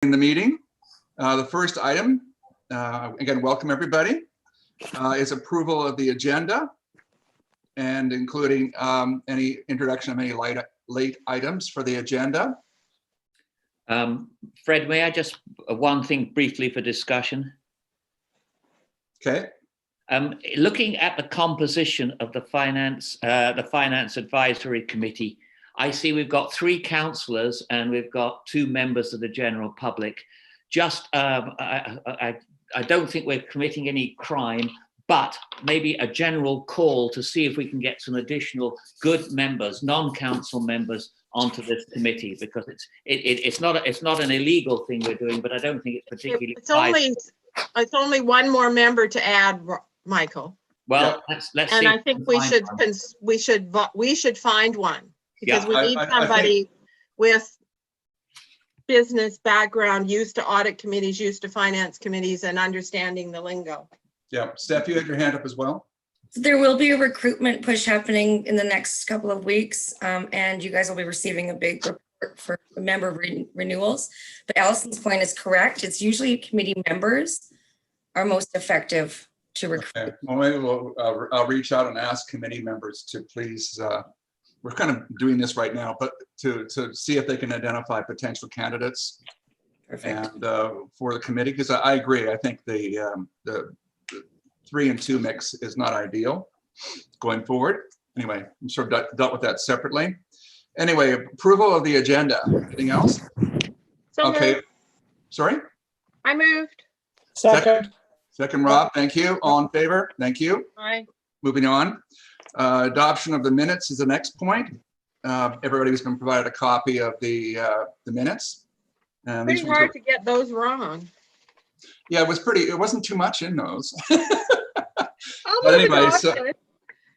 In the meeting. The first item, again, welcome everybody, is approval of the agenda and including any introduction of any late items for the agenda. Fred, may I just one thing briefly for discussion? Okay. Looking at the composition of the Finance Advisory Committee, I see we've got 3 councillors and we've got 2 members of the general public. Just, I don't think we're committing any crime, but maybe a general call to see if we can get some additional good members, non-council members, onto this committee, because it's not an illegal thing we're doing, but I don't think it's particularly. It's only one more member to add, Michael. Well, yeah. let's and see. I think we should find one, because Yeah, we need somebody with business background, used to audit committees, used to finance committees, and understanding the lingo. Yeah, Steph, you had your hand up as well. There will be a recruitment push happening in the next couple of weeks, and you guys will be receiving a big report for member renewals. But Allison's point is correct. It's usually committee members are most effective to recruit. Okay. Well, maybe I'll reach out and ask committee members to please, we're kind of doing this right now, but to see if they can identify potential candidates. Perfect. And for the committee, because I agree, I think the 3 and 2 mix is not ideal going forward. Anyway, I'm sort of dealt with that separately. Anyway, approval of the agenda. Anything else? So Okay. moved. Sorry? I moved. Second, Rob. Thank you. All in favor? Thank you. Aye. Moving on. Adoption of the minutes is the next point. Everybody's been provided a copy of the minutes. And Pretty hard to get those wrong. Yeah, it wasn't too much in those. I'll But move anyway, adoption.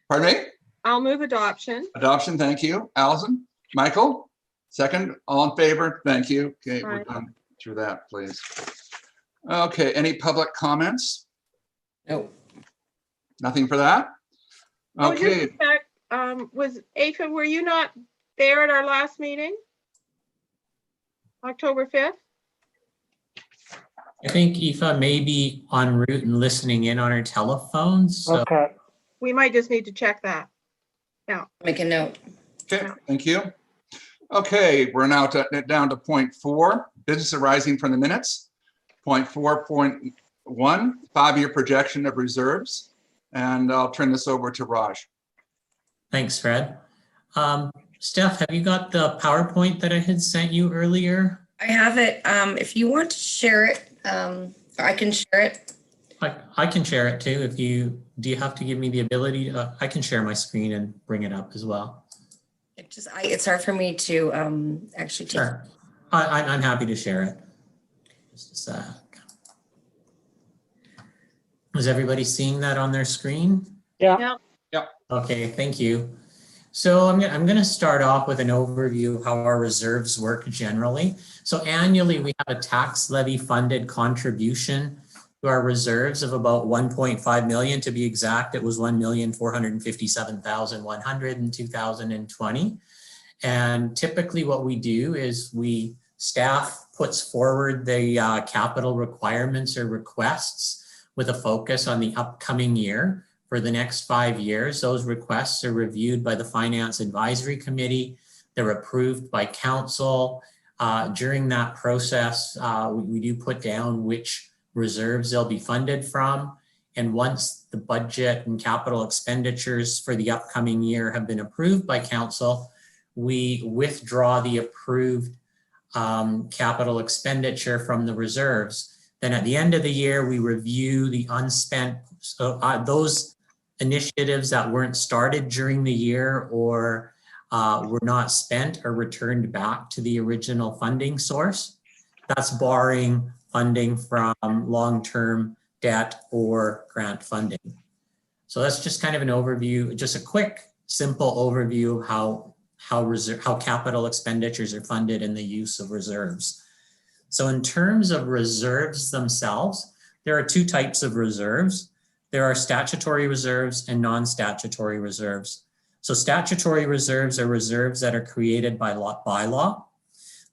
Pardon me? I'll move adoption. Adoption, thank you. Allison? Michael? Second, all in favor? Thank you. Okay, we're Aye. done through that, please. Okay, any public comments? No. Nothing for that? Oh, just Okay, in fact, was Aoife, were you not there at our last meeting? October 5th? I think Aoife may be en route and listening in on her telephone. So Okay. We might just need to check that. Make a note. okay, thank you. Okay, we're now down to point 4, business arising from the minutes. Point 4.1, 5-year projection of reserves. And I'll turn this over to Raj. thanks, Fred. Steph, have you got the PowerPoint that I had sent you earlier? I have it. If you want to share it, I can share it. I can share it too. Do you have to give me the ability? I can share my screen and bring it up as well. It's hard for me to actually take. Sure. I'm happy to share it. Just a sec. Is everybody seeing that on their screen? Yeah. Okay, thank you. So I'm going to start off with an overview of how our reserves work generally. So annually, we have a tax levy funded contribution to our reserves of about 1.5 million. To be exact, it was 1,457,100 in 2020. And typically what we do is staff puts forward the capital requirements or requests with a focus on the upcoming year. For the next 5 years, those requests are reviewed by the Finance Advisory Committee. They're approved by council. During that process, we do put down which reserves they'll be funded from. And once the budget and capital expenditures for the upcoming year have been approved by council, we withdraw the approved capital expenditure from the reserves. Then at the end of the year, we review the unspent, those initiatives that weren't started during the year or were not spent are returned back to the original funding source. That's barring funding from long-term debt or grant funding. So that's just kind of an overview, just a quick, simple overview of how capital expenditures are funded and the use of reserves. So in terms of reserves themselves, there are 2 types of reserves. There are statutory reserves and non-statutory reserves. So statutory reserves are reserves that are created by bylaw.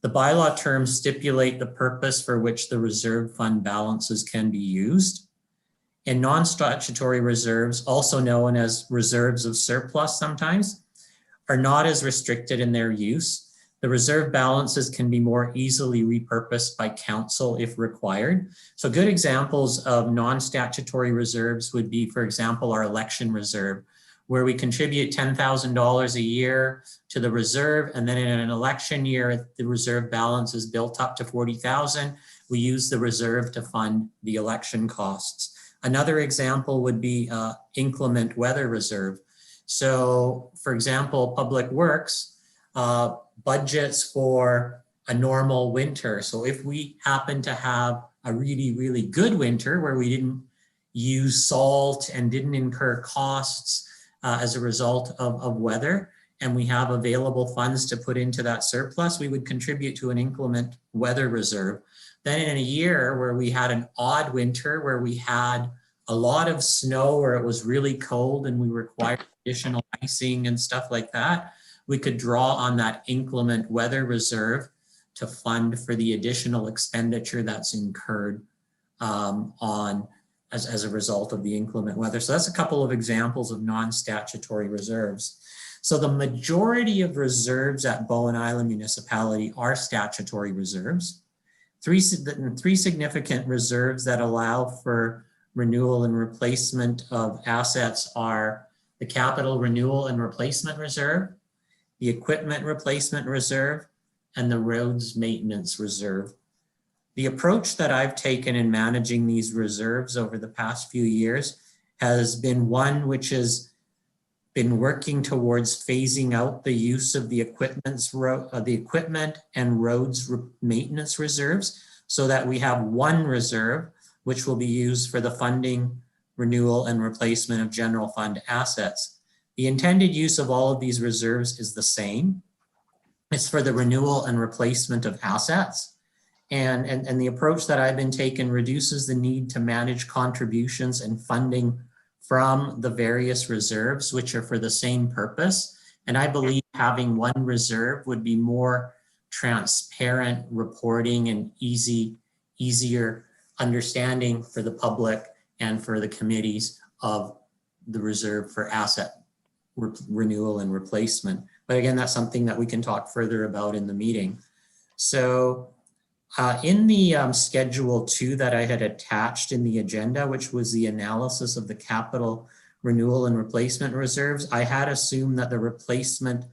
The bylaw terms stipulate the purpose for which the reserve fund balances can be used. And non-statutory reserves, also known as reserves of surplus sometimes, are not as restricted in their use. The reserve balances can be more easily repurposed by council if required. So good examples of non-statutory reserves would be, for example, our election reserve, where we contribute $10,000 a year to the reserve, and then in an election year, the reserve balance is built up to 40,000. We use the reserve to fund the election costs. Another example would be inclement weather reserve. So, for example, Public Works budgets for a normal winter. So if we happen to have a really, really good winter where we didn't use salt and didn't incur costs as a result of weather, and we have available funds to put into that surplus, we would contribute to an inclement weather reserve. Then in a year where we had an odd winter, where we had a lot of snow, where it was really cold and we required additional icing and stuff like that, we could draw on that inclement weather reserve to fund for the additional expenditure that's incurred as a result of the inclement weather. So that's a couple of examples of non-statutory reserves. So the majority of reserves at Bowen Island Municipality are statutory reserves. Three significant reserves that allow for renewal and replacement of assets are the Capital Renewal and Replacement Reserve, the Equipment Replacement Reserve, and the Roads Maintenance Reserve. The approach that I've taken in managing these reserves over the past few years has been one which has been working towards phasing out the use of the equipment and roads maintenance reserves, so that we have one reserve which will be used for the funding, renewal, and replacement of general fund assets. The intended use of all of these reserves is the same. It's for the renewal and replacement of assets. And the approach that I've been taking reduces the need to manage contributions and funding from the various reserves, which are for the same purpose. And I believe having one reserve would be more transparent reporting and easier understanding for the public and for the committees of the reserve for asset renewal and replacement. But again, that's something that we can talk further about in the meeting. So in the Schedule 2 that I had attached in the agenda, which was the analysis of the capital renewal and replacement reserves, I had assumed that the replacement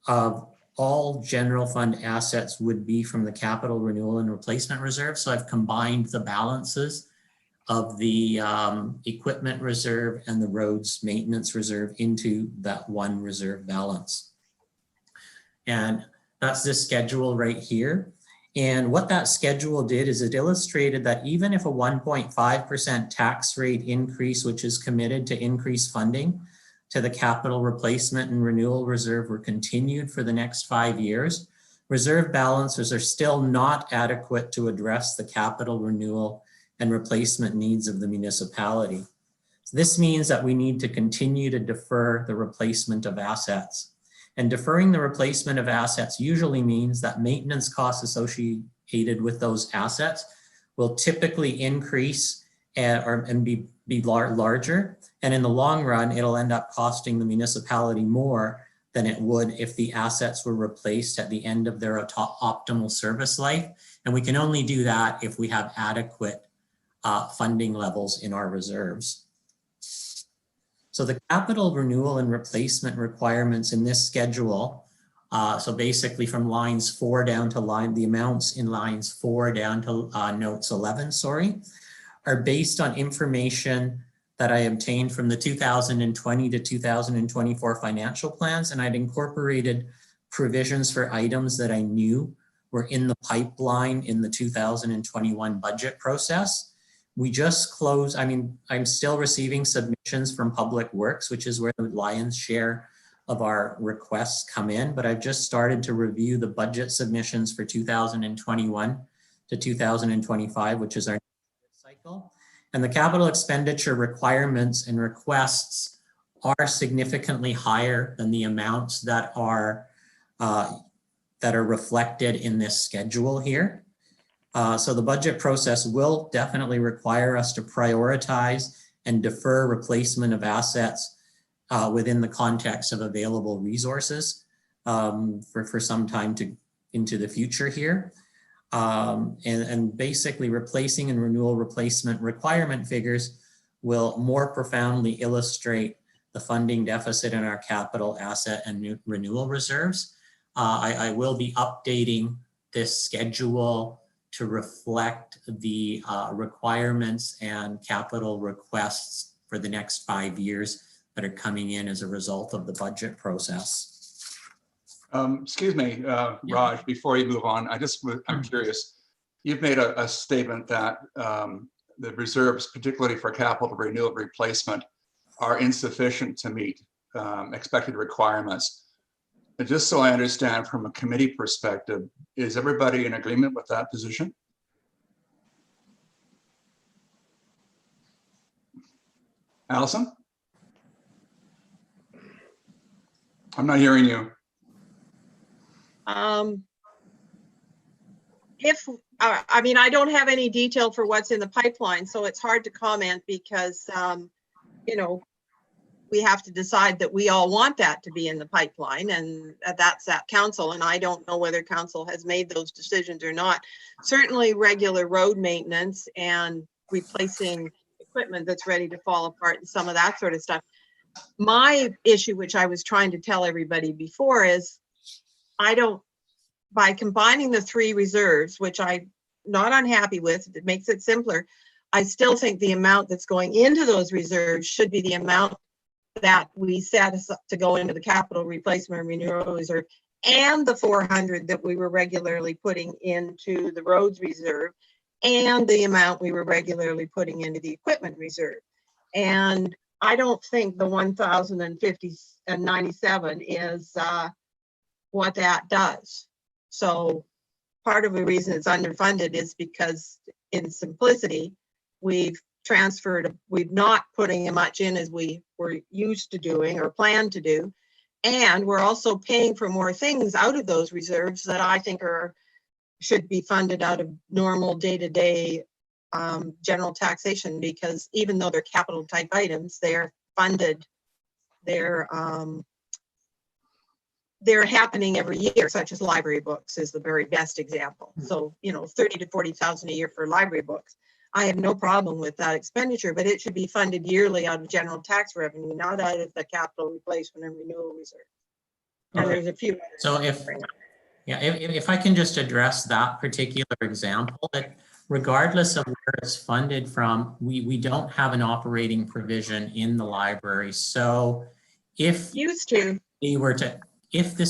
of all general fund assets would be from the capital renewal and replacement reserve. So I've combined the balances of the equipment reserve and the roads maintenance reserve into that one reserve balance. And that's this schedule right here. And what that schedule did is it illustrated that even if a 1.5% tax rate increase, which is committed to increase funding to the capital replacement and renewal reserve, were continued for the next 5 years, reserve balances are still not adequate to address the capital renewal and replacement needs of the municipality. So this means that we need to continue to defer the replacement of assets. And deferring the replacement of assets usually means that maintenance costs associated with those assets will typically increase and be larger. And in the long run, it'll end up costing the municipality more than it would if the assets were replaced at the end of their optimal service life. And we can only do that if we have adequate funding levels in our reserves. So the capital renewal and replacement requirements in this schedule, so basically from lines 4 down to the amounts in lines 4 down to notes 11, are based on information that I obtained from the 2020 to 2024 financial plans. And I'd incorporated provisions for items that I knew were in the pipeline in the 2021 budget process. We just closed, I'm still receiving submissions from Public Works, which is where the lion's share of our requests come in, but I've just started to review the budget submissions for 2021 to 2025, which is our cycle. And the capital expenditure requirements and requests are significantly higher than the amounts that are that are reflected in this schedule here. So the budget process will definitely require us to prioritize and defer replacement of assets within the context of available resources for some time into the future here. And basically replacing and renewal replacement requirement figures will more profoundly illustrate the funding deficit in our capital asset and renewal reserves. I will be updating this schedule to reflect the requirements and capital requests for the next 5 years that are coming in as a result of the budget process. Excuse me, Raj, before you move on, I'm curious. You've made a statement that the reserves, particularly for capital renewal replacement, are insufficient to meet expected requirements. And just so I understand from a committee perspective, is everybody in agreement with that position? Allison? I'm not hearing you. I mean, I don't have any detail for what's in the pipeline, so it's hard to comment because, you know, we have to decide that we all want that to be in the pipeline, and that's at council. And I don't know whether council has made those decisions or not. Certainly regular road maintenance and replacing equipment that's ready to fall apart and some of that sort of stuff. My issue, which I was trying to tell everybody before, is by combining the three reserves, which I'm not unhappy with, it makes it simpler. I still think the amount that's going into those reserves should be the amount that we set to go into the capital replacement and renewal reserve, and the 400 that we were regularly putting into the roads reserve, and the amount we were regularly putting into the equipment reserve. And I don't think the 1,050 and 97 is what that does. So part of the reason it's underfunded is because in simplicity, we're not putting as much in as we were used to doing or planned to do. And we're also paying for more things out of those reserves that I think should be funded out of normal day-to-day general taxation, because even though they're capital type items, they're funded, they're happening every year, such as library books is the very best example. So, you know, 30 to 40,000 a year for library books. I have no problem with that expenditure, but it should be funded yearly out of general tax revenue, not out of the capital replacement and renewal reserve. And there's a few. So if I can just address that particular example, that regardless of where it's funded from, we don't have an operating provision in the library. So if this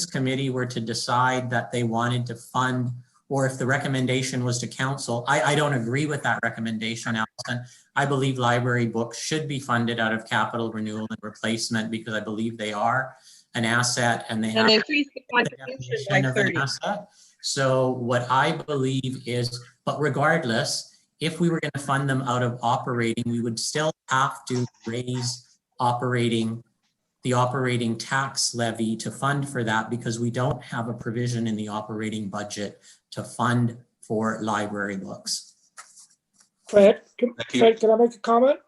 committee were to decide that they wanted to fund, or if the recommendation was to council, I don't agree with that recommendation, Allison. I believe library books should be funded out of capital renewal and replacement, because I believe they are an asset and they have increase the contribution by 30. Asset. So what I believe is, but regardless, if we were going to fund them out of operating, we would still have to raise the operating tax levy to fund for that, because we don't have a provision in the operating budget to fund for library books. Fred, can I make a comment?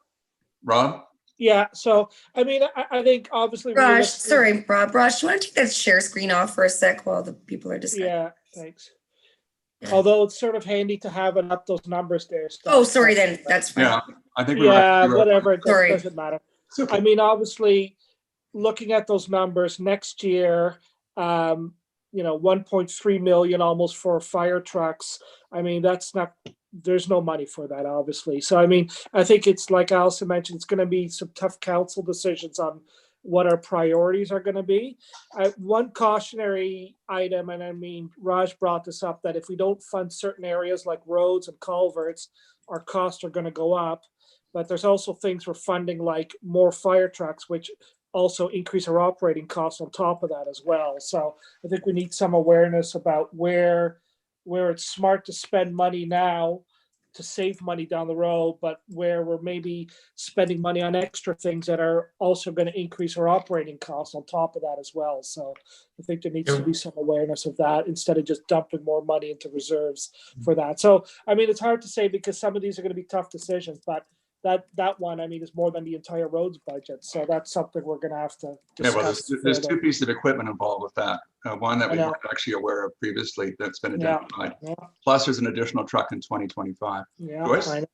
Rob? Yeah, so I mean, I think obviously. Raj, sorry, Rob. Raj, do you want to take that share screen off for a sec while the people are discussing? Yeah, thanks. Although it's sort of handy to have it up those numbers there. Oh, sorry, then that's fine. Yeah, I think whatever. It Sorry. doesn't matter. Okay. I mean, obviously, looking at those numbers next year, 1.3 million almost for fire trucks. I mean, there's no money for that, obviously. So, I mean, I think it's like Allison mentioned, it's going to be some tough council decisions on what our priorities are going to be. One cautionary item, and I mean, Raj brought this up, that if we don't fund certain areas like roads and culverts, our costs are going to go up. But there's also things we're funding like more fire trucks, which also increase our operating costs on top of that as well. So I think we need some awareness about where it's smart to spend money now to save money down the road, but where we're maybe spending money on extra things that are also going to increase our operating costs on top of that as well. So I think there needs to be some awareness of that instead of just dumping more money into reserves for that. So, I mean, it's hard to say because some of these are going to be tough decisions, but that one, I mean, is more than the entire roads budget. So that's something we're going to have to Yeah, well, discuss. there's further. two pieces of equipment involved with that. One that I we know. weren't actually aware of previously that's been Yeah. identified. Yeah, Plus, there's an additional truck in 2025. yeah, Joyce? I know.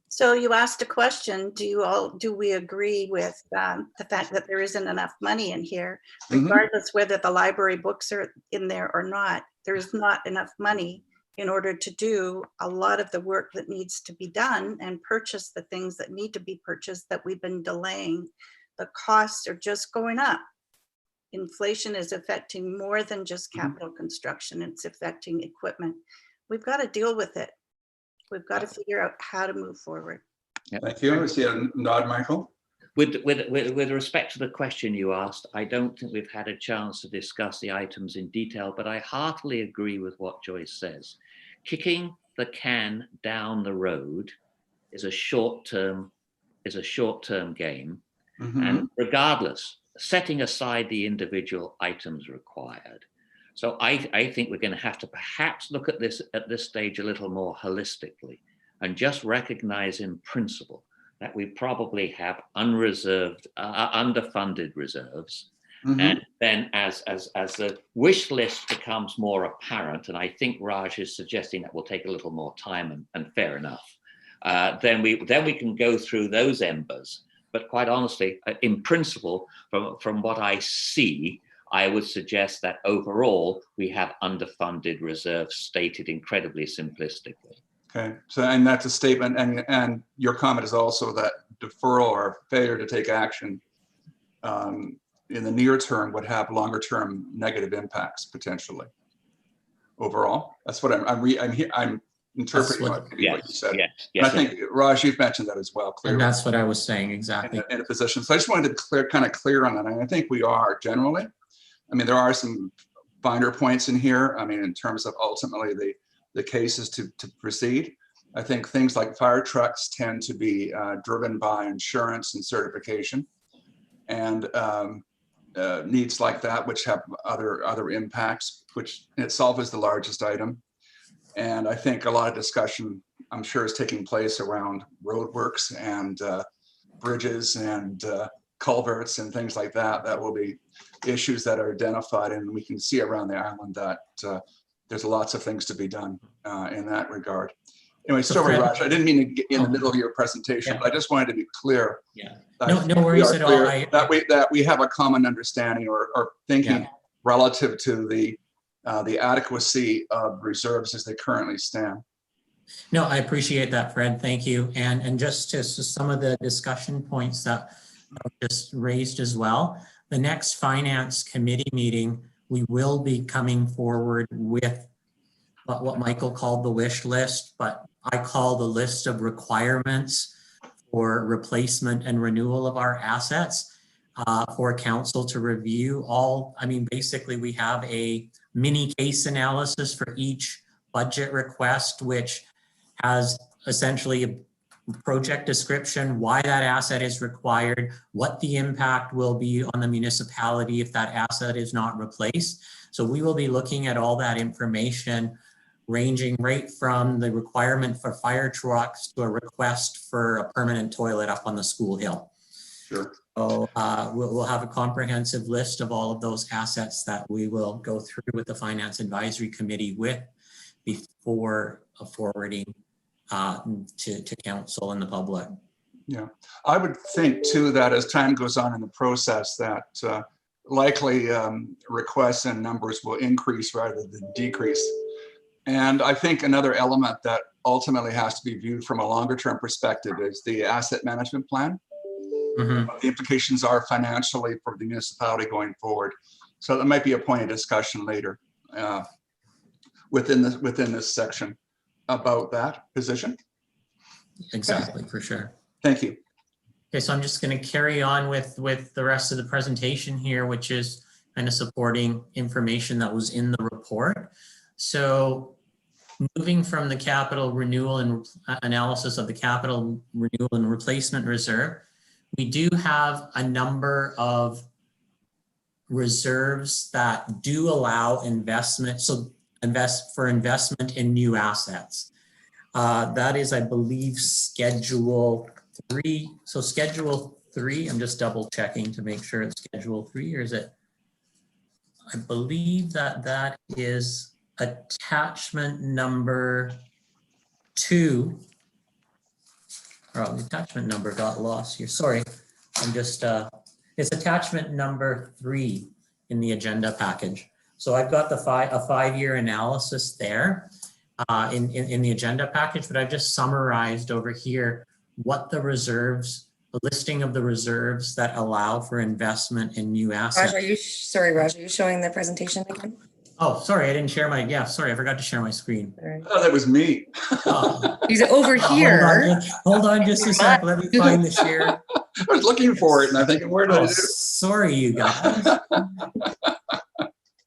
So you asked a question, do we agree with the fact that there isn't enough money in here, Mhm. regardless whether the library books are in there or not? There's not enough money in order to do a lot of the work that needs to be done and purchase the things that need to be purchased that we've been delaying. The costs are just going up. Inflation is affecting more than just capital construction, it's affecting equipment. We've got to deal with it. We've got to figure out how to move forward. Thank you. I see a nod, Michael. With respect to the question you asked, I don't think we've had a chance to discuss the items in detail, but I heartily agree with what Joyce says. Kicking the can down the road is a short-term game, Mhm. and regardless, setting aside the individual items required. So I think we're going to have to perhaps look at this stage a little more holistically and just recognize in principle that we probably have unreserved, underfunded reserves. Mhm. And then as the wish list becomes more apparent, and I think Raj is suggesting that will take a little more time, and fair enough, then we can go through those embers. But quite honestly, in principle, from what I see, I would suggest that overall we have underfunded reserves stated incredibly simplistically. Okay, so and that's a statement, and your comment is also that deferral or failure to take action in the near term would have longer term negative impacts potentially. Overall, that's what I'm interpreting what you said. Yes. And I think Raj, you've mentioned that as well. Clearly. And that's what I was saying, exactly. In a position. So I just wanted to be clear on that. And I think we are generally. I mean, there are some finer points in here. I mean, in terms of ultimately the cases to proceed. I think things like fire trucks tend to be driven by insurance and certification, and needs like that, which have other impacts, which in itself is the largest item. And I think a lot of discussion, I'm sure, is taking place around roadworks and bridges and culverts and things like that. That will be issues that are identified, and we can see around the island that there's lots of things to be done in that regard. Anyway, sorry, Raj, I didn't mean to get in the middle of your presentation, but I just wanted to be clear. Yeah. That No worries at all. That we have a common understanding or thinking relative to the adequacy of reserves as they currently stand. No, I appreciate that, Fred. Thank you. And just to some of the discussion points that I just raised as well, the next finance committee meeting, we will be coming forward with what Michael called the wish list, but I call the list of requirements for replacement and renewal of our assets for council to review. Basically we have a mini case analysis for each budget request, which has essentially a project description, why that asset is required, what the impact will be on the municipality if that asset is not replaced. So we will be looking at all that information, ranging right from the requirement for fire trucks to a request for a permanent toilet up on the school hill. Sure. So we'll have a comprehensive list of all of those assets that we will go through with the Finance Advisory Committee before forwarding to council and the public. Yeah, I would think too that as time goes on in the process that likely requests and numbers will increase rather than decrease. And I think another element that ultimately has to be viewed from a longer term perspective is the asset management plan. Mm-hmm. What the implications are financially for the municipality going forward. So that might be a point of discussion later within this section about that position. Exactly, for sure. Thank you. Okay, so I'm just going to carry on with the rest of the presentation here, which is kind of supporting information that was in the report. So moving from the capital renewal and analysis of the capital renewal and replacement reserve, we do have a number of reserves that do allow investment, so investment in new assets. That is, I believe, Schedule 3. So Schedule 3, I'm just double checking to make sure it's Schedule 3, or is it? I believe that is attachment number 2. Oh, the attachment number got lost here. Sorry, I'm just, it's attachment number 3 in the agenda package. So I've got the a 5-year analysis there in the agenda package, but I've just summarized over here what the reserves, the listing of the reserves that allow for investment in new assets. Raj, sorry, Raj, are you showing the presentation again? Oh, sorry, I didn't share my, yeah, sorry, I forgot to share my screen. Oh, that was me. Oh. He's over here. Hold on just a sec, let me find the share. I was looking for it and I'm thinking, where did I do it? Sorry, you guys.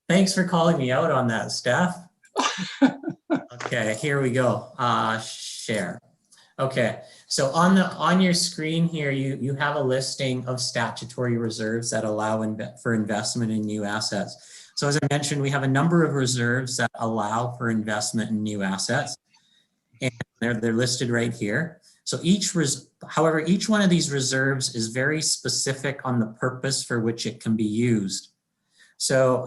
Thanks for calling me out on that, Steph. Okay, here we go. Share. Okay, so on your screen here, you have a listing of statutory reserves that allow for investment in new assets. So as I mentioned, we have a number of reserves that allow for investment in new assets, and they're listed right here. So however, each one of these reserves is very specific on the purpose for which it can be used. So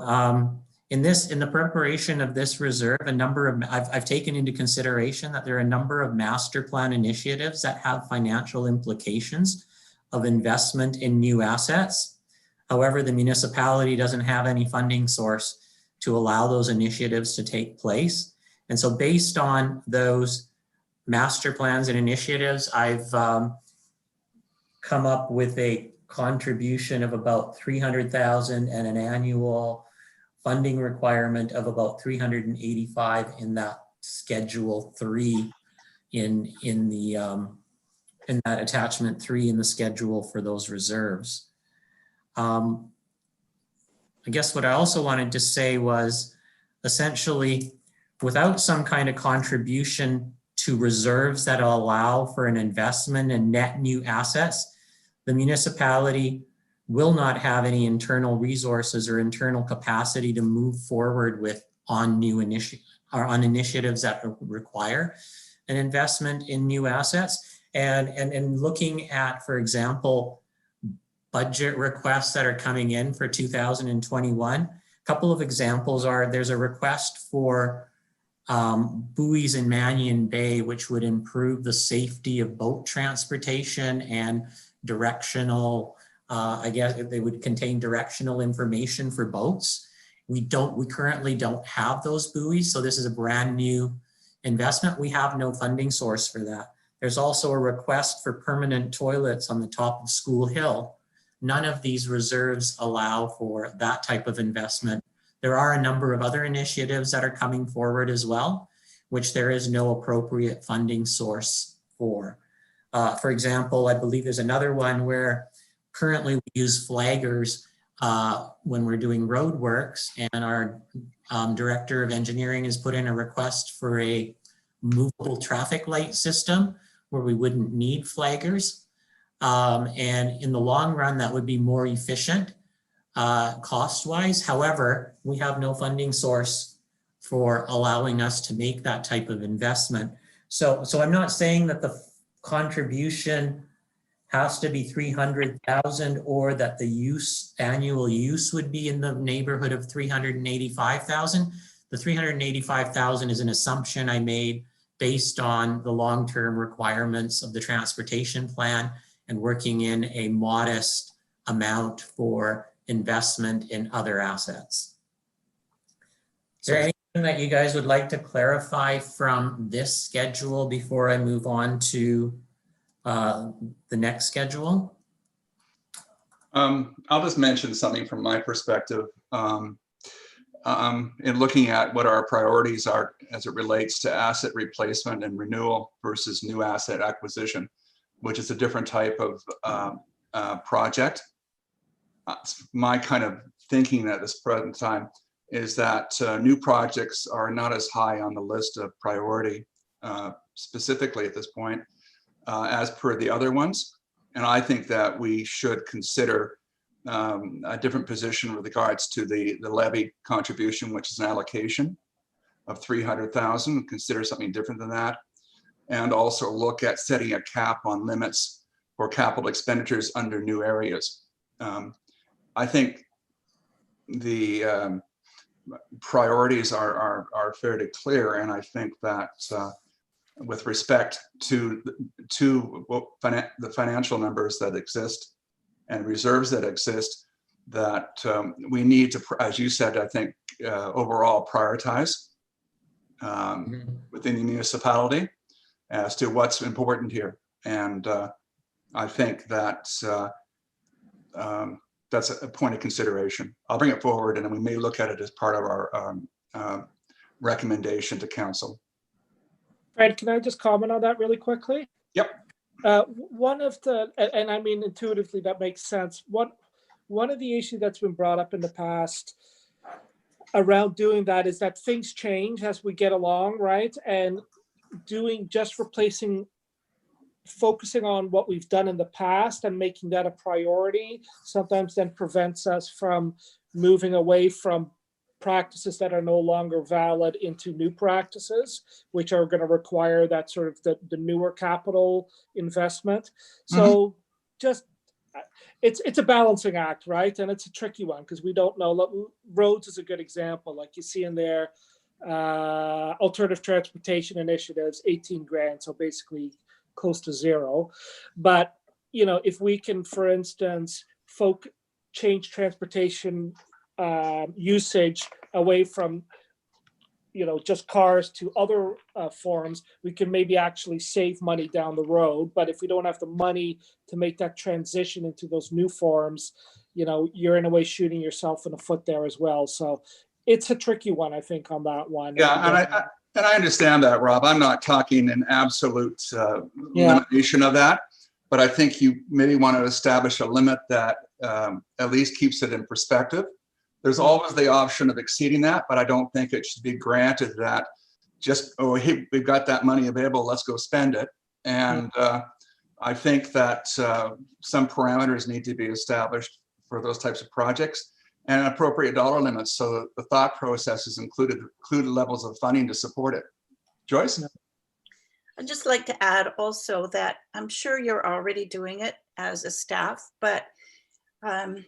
in the preparation of this reserve, I've taken into consideration that there are a number of master plan initiatives that have financial implications of investment in new assets. However, the municipality doesn't have any funding source to allow those initiatives to take place. And so based on those master plans and initiatives, I've come up with a contribution of about $300,000 and an annual funding requirement of about $385 in that Schedule 3 in that attachment 3 in the schedule for those reserves. I guess what I also wanted to say was essentially without some kind of contribution to reserves that allow for an investment in net new assets, the municipality will not have any internal resources or internal capacity to move forward on initiatives that require an investment in new assets. And looking at, for example, budget requests that are coming in for 2021, a couple of examples are there's a request for buoys in Mannion Bay, which would improve the safety of boat transportation and directional, I guess they would contain directional information for boats. We currently don't have those buoys, so this is a brand new investment. We have no funding source for that. There's also a request for permanent toilets on the top of School Hill. None of these reserves allow for that type of investment. There are a number of other initiatives that are coming forward as well, which there is no appropriate funding source for. For example, I believe there's another one where currently we use flaggers when we're doing road works, and our Director of Engineering has put in a request for a movable traffic light system where we wouldn't need flaggers. And in the long run, that would be more efficient cost-wise. However, we have no funding source for allowing us to make that type of investment. So I'm not saying that the contribution has to be 300,000 or that the annual use would be in the neighborhood of 385,000. The 385,000 is an assumption I made based on the long-term requirements of the transportation plan and working in a modest amount for investment in other assets. Is there anything that you guys would like to clarify from this schedule before I move on to the next schedule? I'll just mention something from my perspective. In looking at what our priorities are as it relates to asset replacement and renewal versus new asset acquisition, which is a different type of project. It's my kind of thinking at this present time. is that new projects are not as high on the list of priority, specifically at this point, as per the other ones. And I think that we should consider a different position with regards to the levy contribution, which is an allocation of 300,000, consider something different than that. And also look at setting a cap on limits for capital expenditures under new areas. I think the priorities are fairly clear, and I think that with respect to the financial numbers that exist and reserves that exist, that we need to, as you said, I think overall prioritize within the municipality as to what's important here. And I think that's a point of consideration. I'll bring it forward, and then we may look at it as part of our recommendation to council. Fred, can I just comment on that really quickly? Yep. One of the, and I mean intuitively that makes sense. One of the issues that's been brought up in the past around doing that is that things change as we get along, right? And focusing on what we've done in the past and making that a priority sometimes then prevents us from moving away from practices that are no longer valid into new practices, which are going to require that sort of the newer capital investment. So just, it's a balancing act, right? And it's a tricky one because we don't know. Roads is a good example. Like you see in there, alternative transportation initiatives, 18 grand. So basically close to zero. But, if we can, for instance, change transportation usage away from, just cars to other forms, we can maybe actually save money down the road. But if we don't have the money to make that transition into those new forms, you're in a way shooting yourself in the foot there as well. So it's a tricky one, I think, on that one. Yeah, and I understand that, Rob. I'm not talking an absolute limitation of that, but I think you maybe want to establish a limit that at least keeps it in perspective. There's always the option of exceeding that, but I don't think it should be granted that just, oh, hey, we've got that money available, let's go spend it. And I think that some parameters need to be established for those types of projects and an appropriate dollar limits. So the thought process is included levels of funding to support it. Joyce? I'd just like to add also that I'm sure you're already doing it as a staff, but I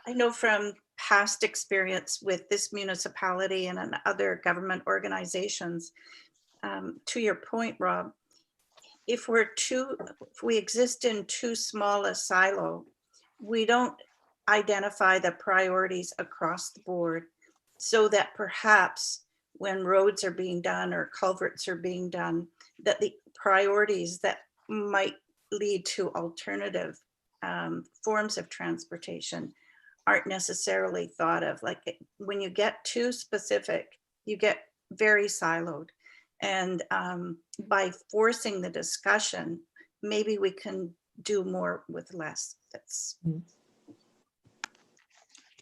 know from past experience with this municipality and other government organizations, to your point, Rob, if we exist in too small a silo, we don't identify the priorities across the board, so that perhaps when roads are being done or culverts are being done, that the priorities that might lead to alternative forms of transportation aren't necessarily thought of. Like when you get too specific, you get very siloed. And by forcing the discussion, maybe we can do more with less. That's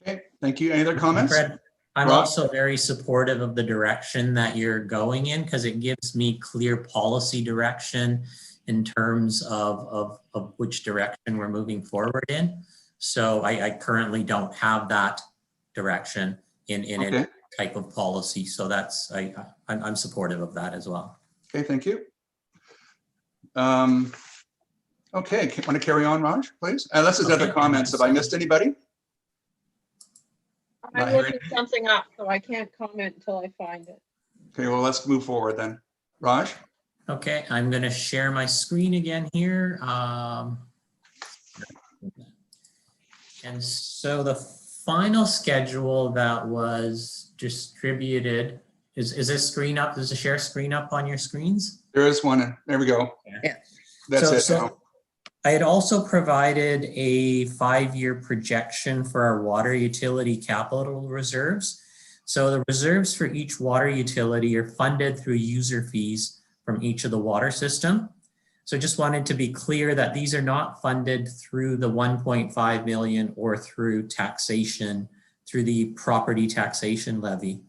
okay. Thank you. Any other comments? Fred, I'm Rob? also very supportive of the direction that you're going in, because it gives me clear policy direction in terms of which direction we're moving forward in. So I currently don't have that direction in any type of policy. So that's, I'm supportive of that as well. Okay, thank you. Okay, want to carry on, Raj, please? Unless there's other comments. Have I missed anybody? I'm looking something up, so I can't comment until I find it. Okay, well, let's move forward then. Raj? Okay, I'm going to share my screen again here. And so the final schedule that was distributed, is this screen up? Is the share screen up on your screens? There is one. There we go. Yeah. That's it. So I had also provided a 5-year projection for our water utility capital reserves. So the reserves for each water utility are funded through user fees from each of the water system. So just wanted to be clear that these are not funded through the 1.5 million or through taxation through the property taxation levy.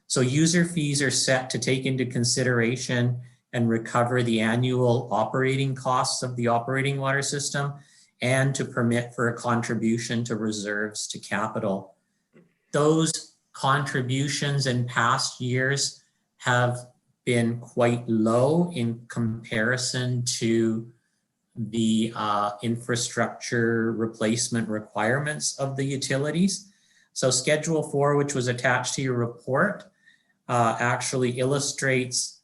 So user fees are set to take into consideration and recover the annual operating costs of the operating water system and to permit for a contribution to reserves to capital. Those contributions in past years have been quite low in comparison to the infrastructure replacement requirements of the utilities. So Schedule 4, which was attached to your report, actually illustrates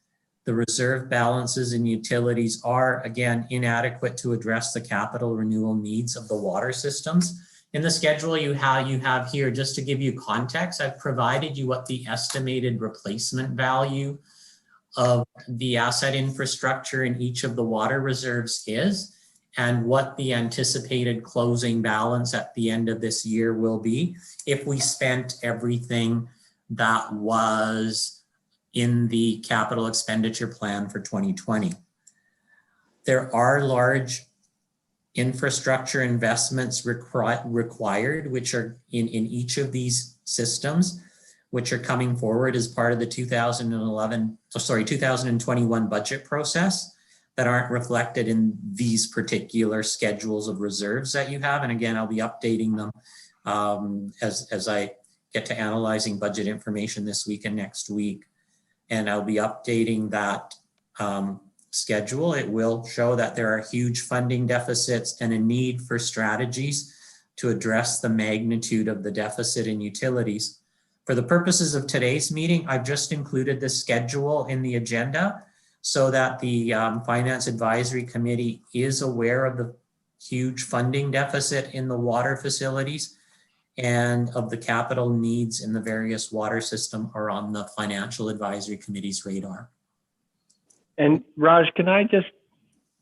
the reserve balances in utilities are, again, inadequate to address the capital renewal needs of the water systems. In the schedule you have here, just to give you context, I've provided you what the estimated replacement value of the asset infrastructure in each of the water reserves is, and what the anticipated closing balance at the end of this year will be if we spent everything that was in the capital expenditure plan for 2020. There are large infrastructure investments required, which are in each of these systems, which are coming forward as part of the 2021 budget process that aren't reflected in these particular schedules of reserves that you have. And again, I'll be updating them as I get to analyzing budget information this week and next week. And I'll be updating that schedule. It will show that there are huge funding deficits and a need for strategies to address the magnitude of the deficit in utilities. For the purposes of today's meeting, I've just included the schedule in the agenda so that the Finance Advisory Committee is aware of the huge funding deficit in the water facilities and of the capital needs in the various water system are on the Financial Advisory Committee's radar. And Raj, can I just,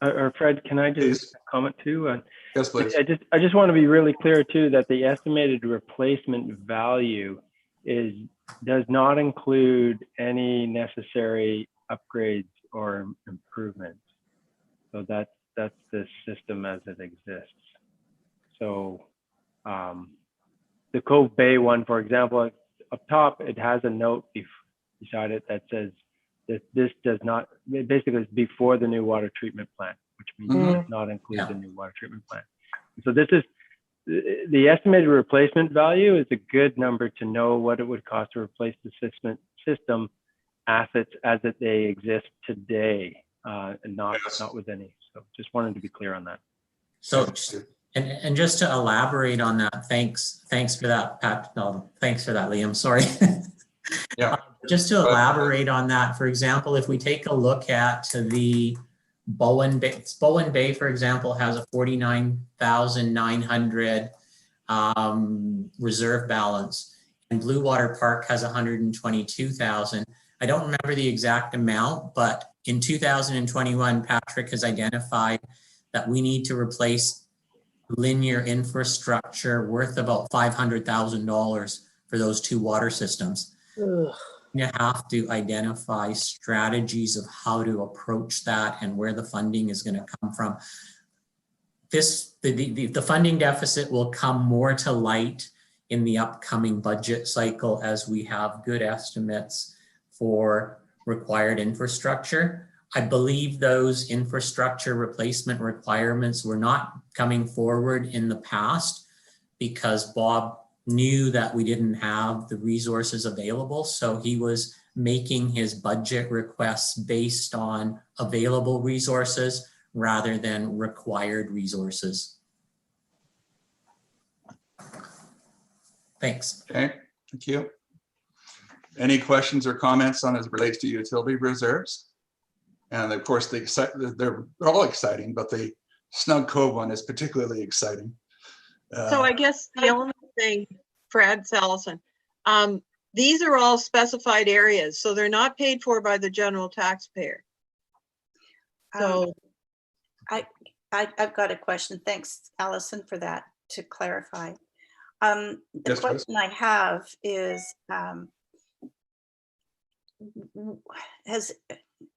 or Fred, can I just comment too? Yes, please. I just want to be really clear too that the estimated replacement value does not include any necessary upgrades or improvements. So that's the system as it exists. So the Cove Bay one, for example, up top, it has a note beside it that says that this does not, basically it's before the new water treatment plant, which means it does not include the new water treatment plant. So this is, the estimated replacement value is a good number to know what it would cost to replace the system assets as they exist today, and not with any. So just wanted to be clear on that. So, and just to elaborate on that, thanks for that, Pat. No, thanks for that, Liam. Sorry. Yeah. Just to elaborate on that, for example, if we take a look at the Bowen Bay, for example, has a 49,900 reserve balance, and Blue Water Park has 122,000. I don't remember the exact amount, but in 2021, Patrick has identified that we need to replace linear infrastructure worth about $500,000 for those two water systems. Ugh. You have to identify strategies of how to approach that and where the funding is going to come from. The funding deficit will come more to light in the upcoming budget cycle as we have good estimates for required infrastructure. I believe those infrastructure replacement requirements were not coming forward in the past because Bob knew that we didn't have the resources available. So he was making his budget requests based on available resources rather than required resources. Thanks. Okay, thank you. Any questions or comments on as it relates to utility reserves? And of course, they're all exciting, but the Snug Cove one is particularly exciting. So I guess the only thing, Fred Salison, these are all specified areas, so they're not paid for by the general taxpayer. So I've got a question. Thanks, Allison, for that, to clarify. The Yes, question I have is,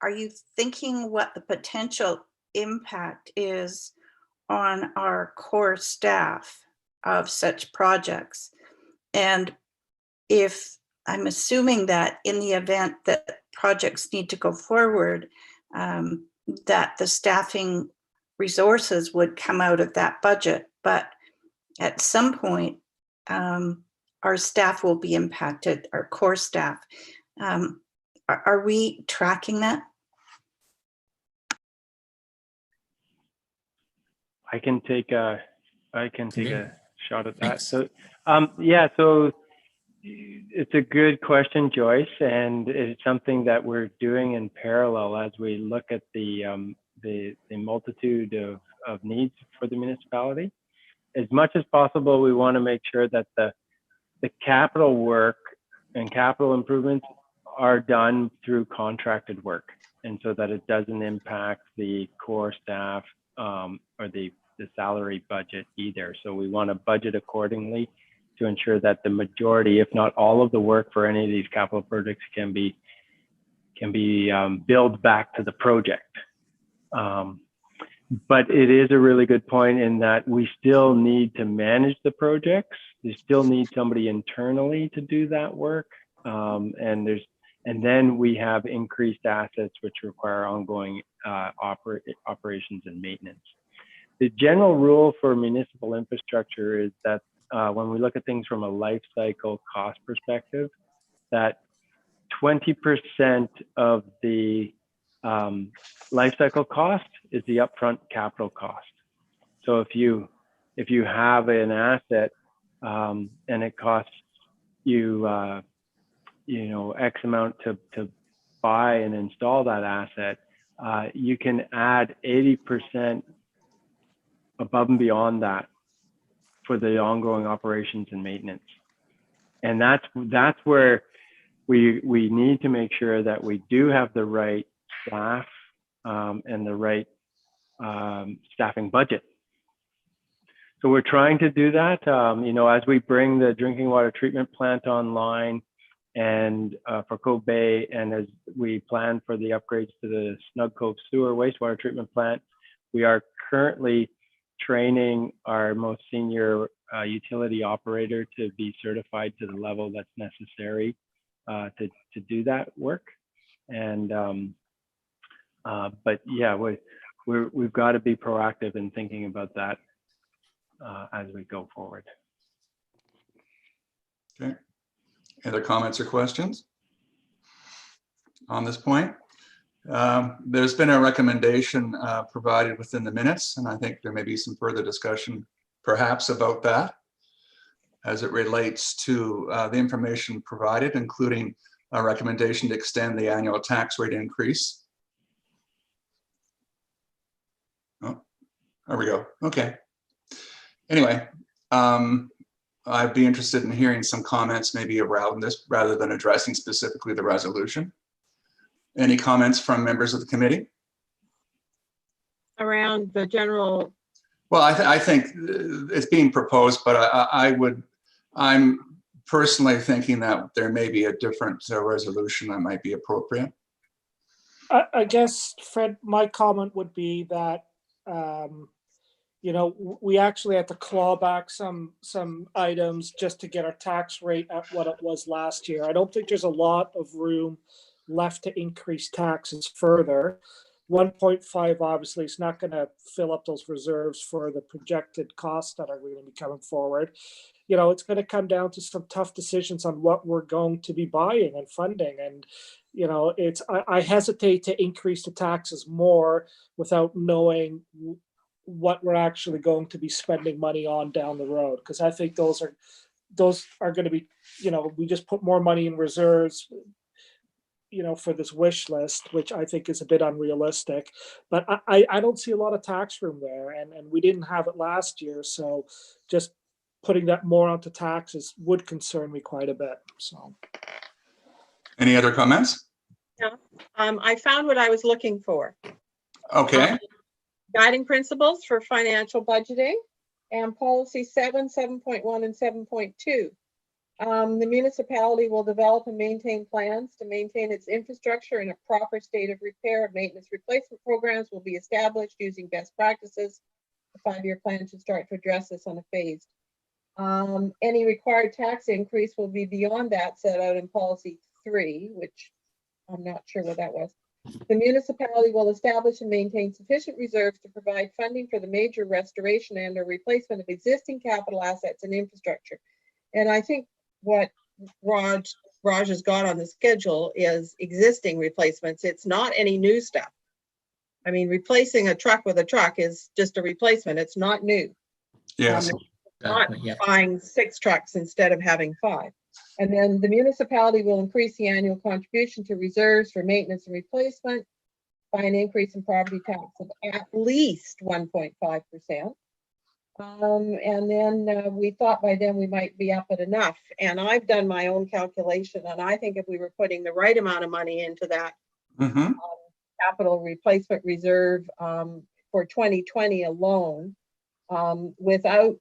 are you thinking what the potential impact is on our core staff of such projects? And if I'm assuming that in the event that projects need to go forward, that the staffing resources would come out of that budget. But at some point, our staff will be impacted, our core staff. Are we tracking that? I can take a Okay. shot at that. Thanks. So, so it's a good question, Joyce, and it's something that we're doing in parallel as we look at the multitude of needs for the municipality. As much as possible, we want to make sure that the capital work and capital improvements are done through contracted work, and so that it doesn't impact the core staff or the salary budget either. So we want to budget accordingly to ensure that the majority, if not all of the work for any of these capital projects can be billed back to the project. But it is a really good point in that we still need to manage the projects. We still need somebody internally to do that work. And then we have increased assets which require ongoing operations and maintenance. The general rule for municipal infrastructure is that when we look at things from a life cycle cost perspective, that 20% of the life cycle cost is the upfront capital cost. So if you have an asset and it costs you X amount to buy and install that asset, you can add 80% above and beyond that for the ongoing operations and maintenance. And that's where we need to make sure that we do have the right staff and the right staffing budget. So we're trying to do that, as we bring the drinking water treatment plant online and for Cove Bay, and as we plan for the upgrades to the Snug Cove sewer wastewater treatment plant, we are currently training our most senior utility operator to be certified to the level that's necessary to do that work. And but yeah, we've got to be proactive in thinking about that as we go forward. Okay. Other comments or questions on this point? There's been a recommendation provided within the minutes, and I think there may be some further discussion perhaps about that as it relates to the information provided, including a recommendation to extend the annual tax rate increase. Oh, there we go. Okay. Anyway, I'd be interested in hearing some comments maybe around this rather than addressing specifically the resolution. Any comments from members of the committee? Around the general. Well, I think it's being proposed, but I'm personally thinking that there may be a different resolution that might be appropriate. I guess, Fred, my comment would be that, we actually had to claw back some items just to get our tax rate at what it was last year. I don't think there's a lot of room left to increase taxes further. 1.5 obviously is not going to fill up those reserves for the projected costs that are going to be coming forward. It's going to come down to some tough decisions on what we're going to be buying and funding. And, I hesitate to increase the taxes more without knowing what we're actually going to be spending money on down the road. Because I think those are going to be, we just put more money in reserves, for this wish list, which I think is a bit unrealistic. But I don't see a lot of tax room there, and we didn't have it last year. So just putting that more onto taxes would concern me quite a bit. So, any other comments? Yeah, I found what I was looking for. Okay. Guiding principles for financial budgeting and policy 7.1, and 7.2. The municipality will develop and maintain plans to maintain its infrastructure in a proper state of repair. Maintenance replacement programs will be established using best practices. The 5-year plan should start to address this on a phased Any required tax increase will be beyond that set out in policy 3, which I'm not sure what that was. The municipality will establish and maintain sufficient reserves to provide funding for the major restoration and or replacement of existing capital assets and infrastructure. And I think what Raj has got on the schedule is existing replacements. It's not any new stuff. I mean, replacing a truck with a truck is just a replacement. It's not new. Yes. Not Exactly, yeah. buying 6 trucks instead of having 5. And then the municipality will increase the annual contribution to reserves for maintenance and replacement by an increase in property tax of at least 1.5%. And then we thought by then we might be up at enough. And I've done my own calculation, and I think if we were putting the right amount of money into that capital replacement reserve for 2020 alone, without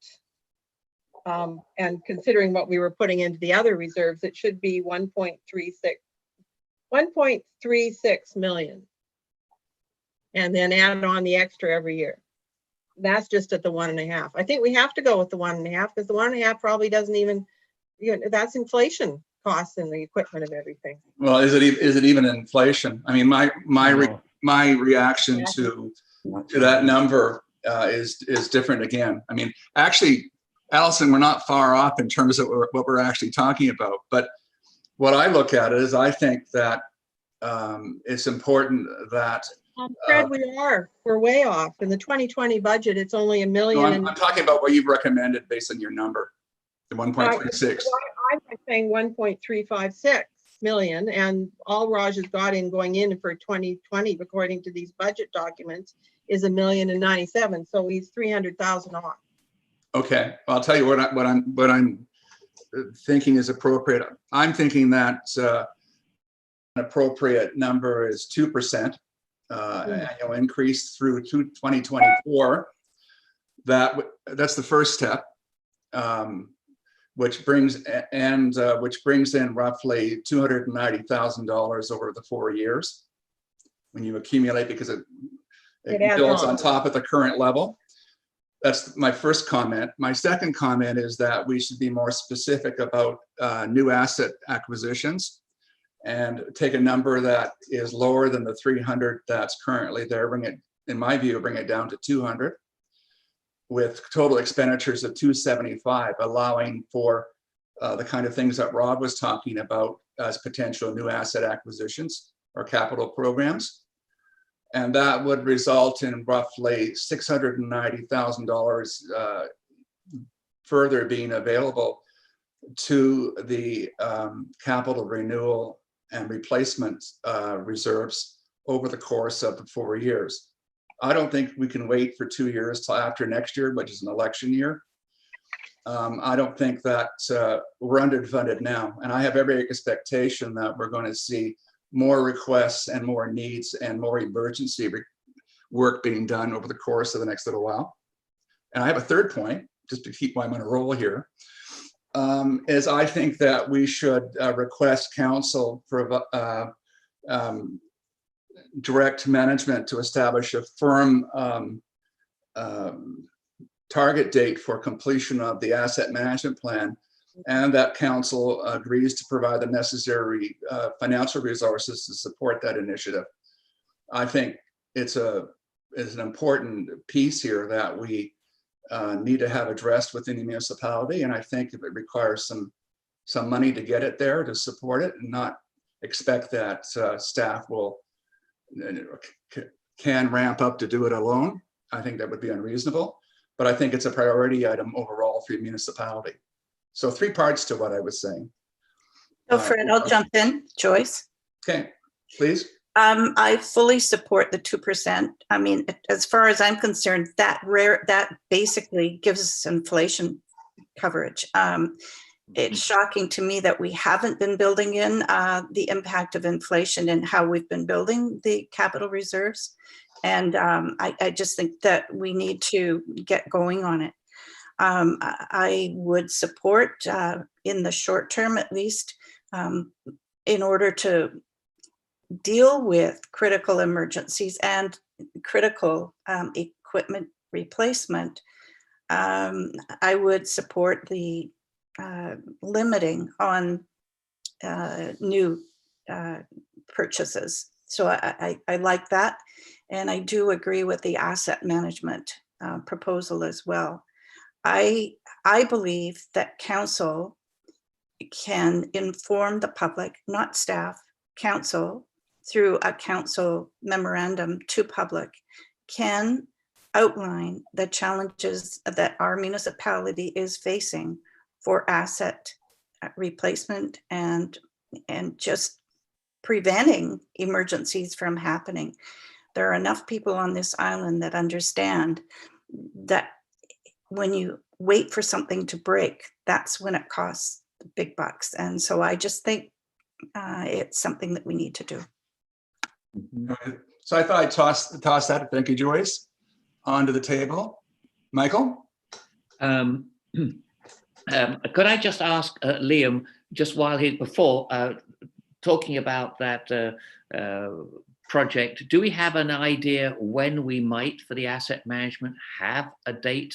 and considering what we were putting into the other reserves, it should be 1.36 million. And then add on the extra every year. That's just at the 1.5. I think we have to go with the 1.5 because the 1.5 probably doesn't even, that's inflation costs and the equipment of everything. Well, is it even inflation? I mean, my reaction to that number is different again. I mean, actually, Allison, we're not far off in terms of what we're actually talking about. But what I look at is I think that it's important that Fred, we're way off. In the 2020 budget, it's only $1 million. No, I'm talking about what you've recommended based on your number, the 1.36. I'm saying 1.356 million, and all Raj has got in going in for 2020, according to these budget documents, is $1,097,000. So he's 300,000 off. Okay, I'll tell you what I'm thinking is appropriate. I'm thinking that an appropriate number is 2%. Annual increase through 2024. That's the first step, which brings in roughly $290,000 over the 4 years when you accumulate, because it builds on top of the current level. That's my first comment. My second comment is that we should be more specific about new asset acquisitions and take a number that is lower than the 300 that's currently there. Bring it, in my view, bring it down to 200 with total expenditures of 275, allowing for the kind of things that Rob was talking about as potential new asset acquisitions or capital programs. And that would result in roughly $690,000 further being available to the capital renewal and replacement reserves over the course of the 4 years. I don't think we can wait for 2 years till after next year, which is an election year. I don't think that we're underfunded now. And I have every expectation that we're going to see more requests and more needs and more emergency work being done over the course of the next little while. And I have a third point, just to keep my on a roll here. Is I think that we should request council for direct management to establish a firm target date for completion of the asset management plan, and that council agrees to provide the necessary financial resources to support that initiative. I think it's an important piece here that we need to have addressed within the municipality, and I think if it requires some money to get it there to support it, and not expect that staff can ramp up to do it alone. I think that would be unreasonable, but I think it's a priority item overall for the municipality. So 3 parts to what I was saying. So Fred, I'll jump in, Joyce. Okay, please. I fully support the 2%. I mean, as far as I'm concerned, that basically gives us inflation coverage. It's shocking to me that we haven't been building in the impact of inflation and how we've been building the capital reserves. And I just think that we need to get going on it. I would support in the short term, at least, in order to deal with critical emergencies and critical equipment replacement, I would support the limiting on new purchases. So I like that. And I do agree with the asset management proposal as well. I believe that council can inform the public, not staff, council, through a council memorandum to public, can outline the challenges that our municipality is facing for asset replacement and just preventing emergencies from happening. There are enough people on this island that understand that when you wait for something to break, that's when it costs big bucks. And so I just think it's something that we need to do. So I thought I'd toss that, thank you, Joyce, onto the table. Michael? Could I just ask Liam, just while before talking about that project, do we have an idea when we might, for the asset management, have a date?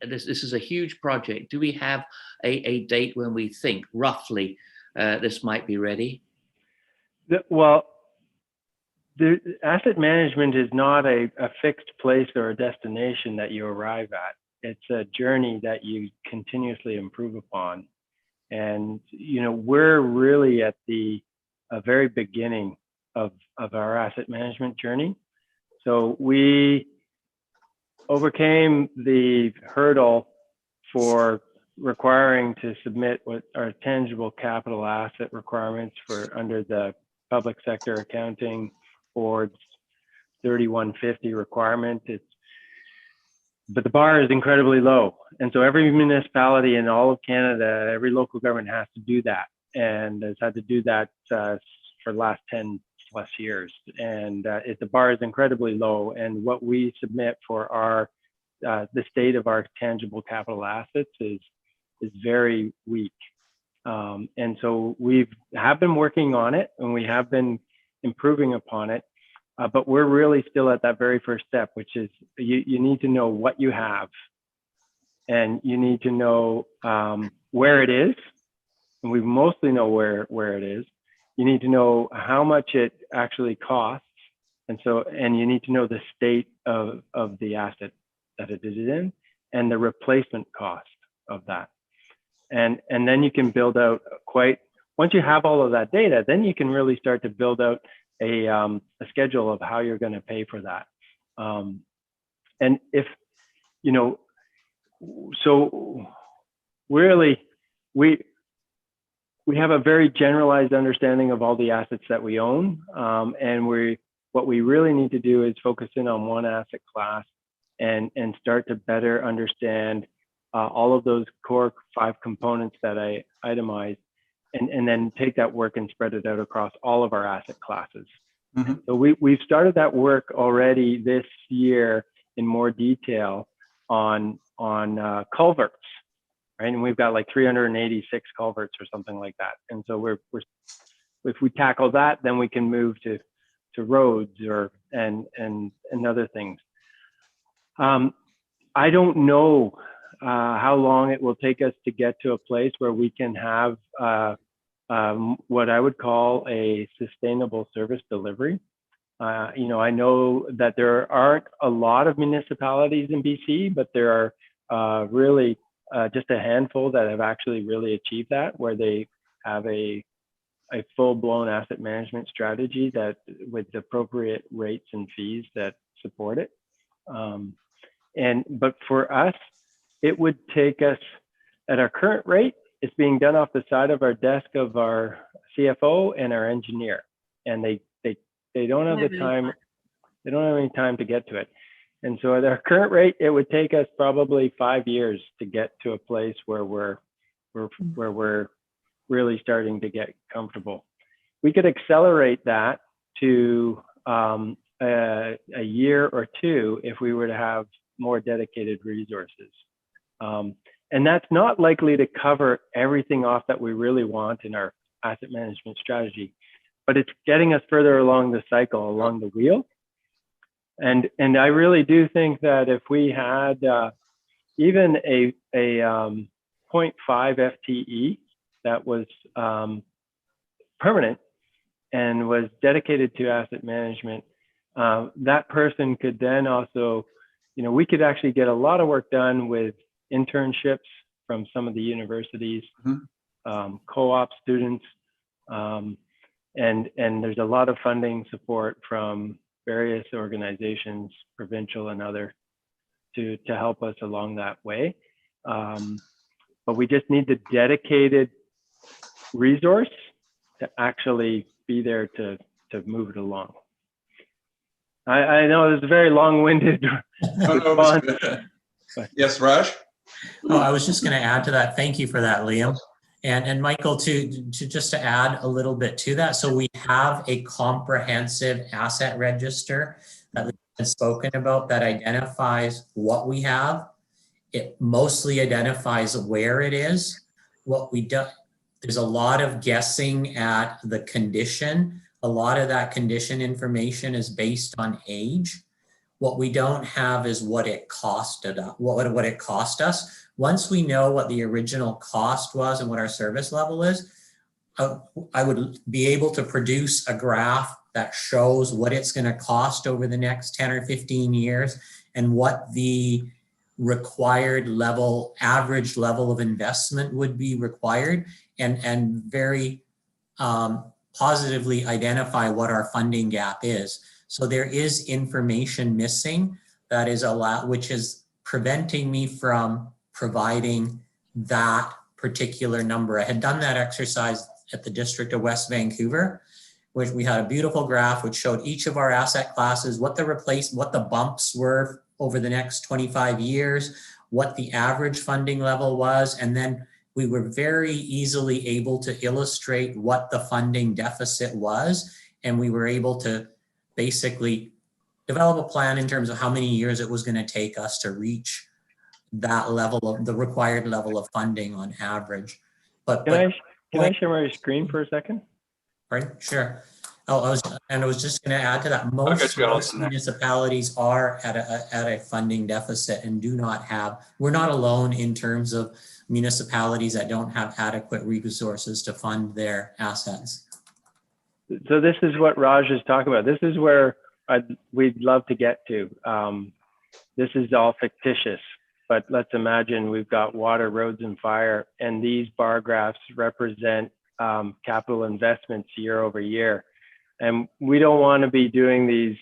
This is a huge project. Do we have a date when we think roughly this might be ready? Well, the asset management is not a fixed place or a destination that you arrive at. It's a journey that you continuously improve upon. And, you know, we're really at the very beginning of our asset management journey. So we overcame the hurdle for requiring to submit what our tangible capital asset requirements for under the public sector accounting board's 3150 requirement. But the bar is incredibly low. And so every municipality in all of Canada, every local government has to do that, and has had to do that for the last 10 plus years. And the bar is incredibly low. And what we submit for our the state of our tangible capital assets is very weak. And so we have been working on it, and we have been improving upon it. But we're really still at that very first step, which is you need to know what you have, and you need to know where it is. And we mostly know where it is. You need to know how much it actually costs. And you need to know the state of the asset that it is in and the replacement cost of that. And then you can build out once you have all of that data, then you can really start to build out a schedule of how you're going to pay for that. And if, you know, so really we have a very generalized understanding of all the assets that we own. And what we really need to do is focus in on one asset class and start to better understand all of those core 5 components that I itemized, and then take that work and spread it out across all of our asset classes. Mm-hmm. So we've started that work already this year in more detail on culverts, right? And we've got like 386 culverts or something like that. And so if we tackle that, then we can move to roads and other things. I don't know how long it will take us to get to a place where we can have what I would call a sustainable service delivery. You know, I know that there aren't a lot of municipalities in BC, but there are really just a handful that have actually really achieved that, where they have a full-blown asset management strategy that with appropriate rates and fees that support it. But for us, it would take us, at our current rate, it's being done off the side of our desk of our CFO and our engineer, and they don't have the time. They don't have any time to get to it. And so at our current rate, it would take us probably 5 years to get to a place where we're really starting to get comfortable. We could accelerate that to a year or 2 if we were to have more dedicated resources. And that's not likely to cover everything off that we really want in our asset management strategy, but it's getting us further along the cycle, along the wheel. And I really do think that if we had, even a 0.5 FTE that was permanent and was dedicated to asset management, that person could then also, we could actually get a lot of work done with internships from some of the universities, co-op students, and there's a lot of funding support from various organizations, provincial and other, to help us along that way. But we just need the dedicated resource to actually be there to move it along. I know it's a very long-winded response. Yes, Raj? Oh, I was just going to add to that. Thank you for that, Liam. And Michael, to add a little bit to that. So we have a comprehensive asset register that we've been spoken about that identifies what we have. It mostly identifies where it is. What we do, there's a lot of guessing at the condition. A lot of that condition information is based on age. What we don't have is what it costed us, what it cost us. Once we know what the original cost was and what our service level is, I would be able to produce a graph that shows what it's going to cost over the next 10 or 15 years and what the required level, average level of investment would be required, and very positively identify what our funding gap is. So there is information missing that is which is preventing me from providing that particular number. I had done that exercise at the District of West Vancouver, which we had a beautiful graph which showed each of our asset classes, what the bumps were over the next 25 years, what the average funding level was, and then we were very easily able to illustrate what the funding deficit was, and we were able to basically develop a plan in terms of how many years it was going to take us to reach that level of the required level of funding on average. Can I share my screen for a second? Right, sure. Oh, I was just going to add to that. Most municipalities are at a funding deficit and do not have. We're not alone in terms of municipalities that don't have adequate resources to fund their assets. So this is what Raj is talking about. This is where we'd love to get to. This is all fictitious, but let's imagine we've got water, roads, and fire, and these bar graphs represent capital investments year over year. And we don't want to be doing these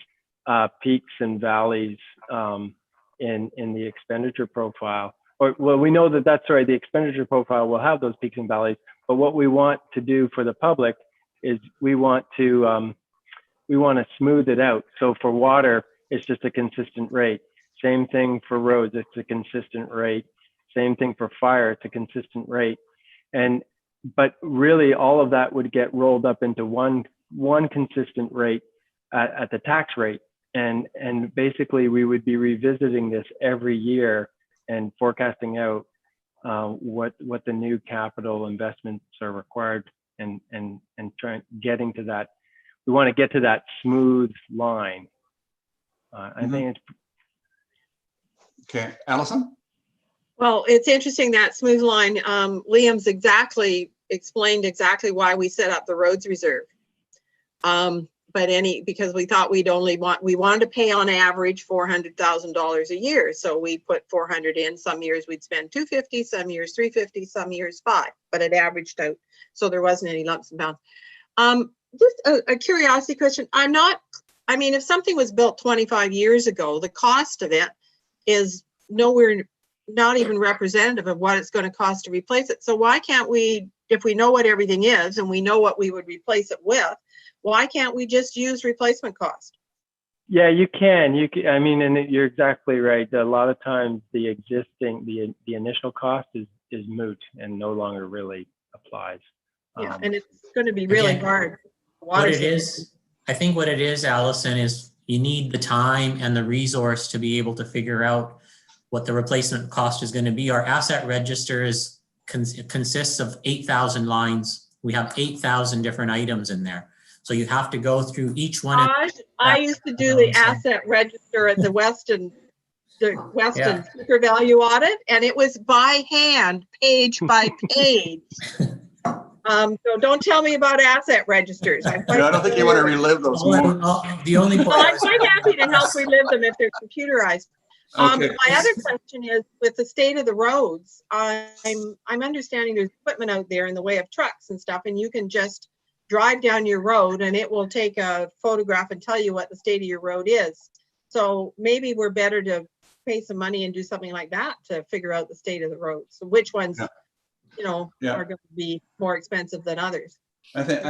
peaks and valleys in the expenditure profile. Well, we know that the expenditure profile will have those peaks and valleys, but what we want to do for the public is we want to smooth it out. So for water, it's just a consistent rate. Same thing for roads, it's a consistent rate. Same thing for fire, it's a consistent rate. But really all of that would get rolled up into one consistent rate at the tax rate. And basically we would be revisiting this every year and forecasting out what the new capital investments are required and getting to that. We want to get to that smooth line. I think it's. Okay, Allison? Well, it's interesting that smooth line. Liam's explained exactly why we set up the roads reserve. Because we thought we wanted to pay on average $400,000 a year. So we put 400 in. Some years we'd spend 250, some years 350, some years 5, but it averaged out. So there wasn't any lumps and bounds. Just a curiosity question. If something was built 25 years ago, the cost of it is not even representative of what it's going to cost to replace it. So why can't we, if we know what everything is and we know what we would replace it with, why can't we just use replacement cost? Yeah, you can. And you're exactly right. A lot of times the initial cost is moot and no longer really applies. Yeah, and it's going to be really hard. I think what it is, Allison, is you need the time and the resource to be able to figure out what the replacement cost is going to be. Our asset register consists of 8,000 lines. We have 8,000 different items in there. So you have to go through each one. I used to do the asset register at the Weston the Weston super value audit, and it was by hand, page by page. So don't tell me about asset registers. I don't think you want to relive those. The only point Well, I'm quite happy to help relive them if they're computerized. Okay. My other question is, with the state of the roads, I'm understanding there's equipment out there in the way of trucks and stuff, and you can just drive down your road and it will take a photograph and tell you what the state of your road is. So maybe we're better to pay some money and do something like that to figure out the state of the road. So which ones, you know, are going to be more expensive than others. I think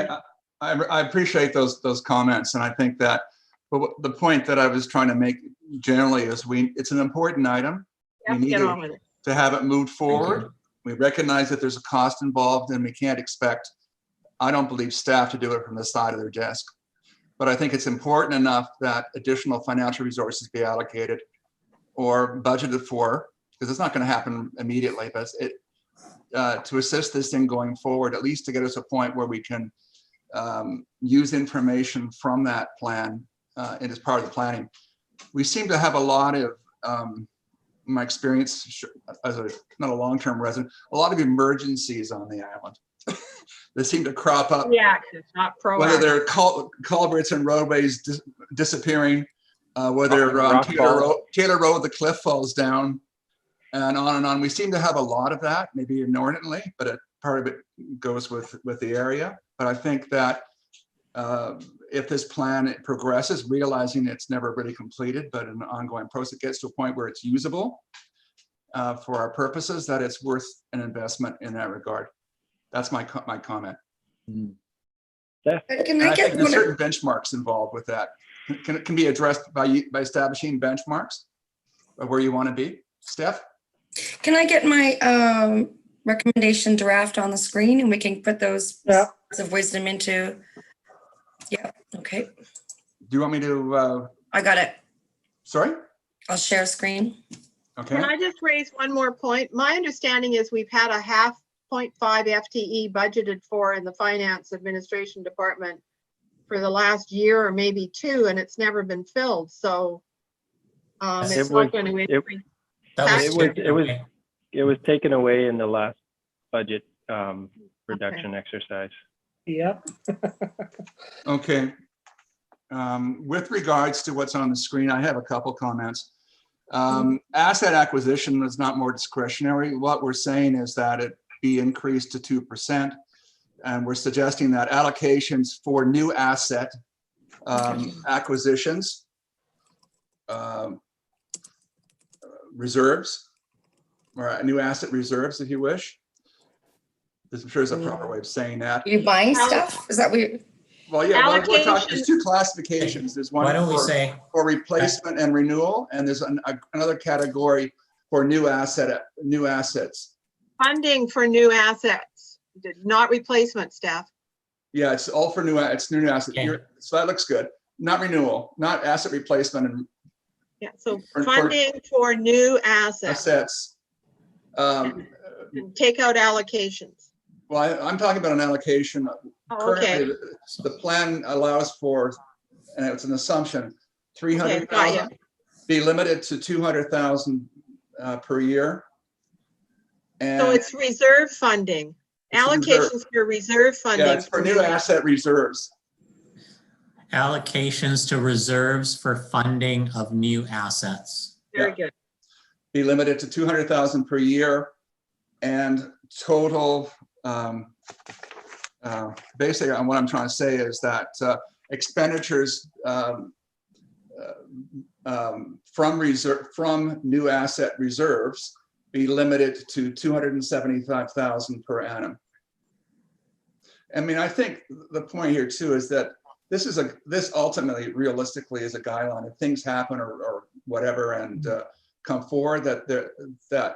I appreciate those comments, and I think that the point that I was trying to make generally is it's an important item. We need to have it moved forward. We recognize that there's a cost involved, and we can't expect, I don't believe, staff to do it from the side of their desk. But I think it's important enough that additional financial resources be allocated or budgeted for, because it's not going to happen immediately, but to assist this thing going forward, at least to get us a point where we can use information from that plan and as part of the planning. We seem to have a lot of, my experience as not a long-term resident, a lot of emergencies on the island. They seem to crop up. Reactive, not proactive. Whether they're culverts and roadways disappearing, whether on Taylor Road, the cliff falls down, and on and on. We seem to have a lot of that, maybe inordinately, but part of it goes with the area. But I think that if this plan progresses, realizing it's never really completed, but an ongoing process, gets to a point where it's usable for our purposes, that it's worth an investment in that regard. That's my comment. Can I get there's certain benchmarks involved with that. Can be addressed by establishing benchmarks of where you want to be. Steph? Can I get my recommendation draft on the screen and we can put those words of wisdom into? Yeah, okay. Do you want me to? I got it. Sorry? I'll share screen. Okay. Can I just raise one more point? My understanding is we've had a 0.5 FTE budgeted for in the Finance Administration Department for the last year or maybe two, and it's never been filled. So it's not going to increase. It was taken away in the last budget reduction exercise. Yep. Okay. With regards to what's on the screen, I have a couple comments. Asset acquisition is not more discretionary. What we're saying is that it be increased to 2%. And we're suggesting that allocations for new asset acquisitions, reserves, or new asset reserves, if you wish. I'm sure there's a proper way of saying that. Are you buying stuff? Is that weird? Well, yeah, we're talking, there's two classifications. There's one for replacement and renewal, and there's another category for new assets. Funding for new assets, not replacement, staff. Yeah, it's all for new assets. Okay. So that looks good. Not renewal, not asset replacement. And yeah, so funding for new assets. And take out allocations. Well, I'm talking about an allocation. Currently, the plan allows for, and it's an assumption, 300,000 be limited to 200,000 per year. And so it's reserve funding. Allocations for reserve funding. Yeah, it's for new asset reserves. Allocations to reserves for funding of new assets. Very good. Be limited to 200,000 per year, and total. Basically, what I'm trying to say is that expenditures from new asset reserves be limited to 275,000 per annum. I mean, I think the point here too is that this ultimately, realistically, is a guideline. If things happen or whatever and come forward, that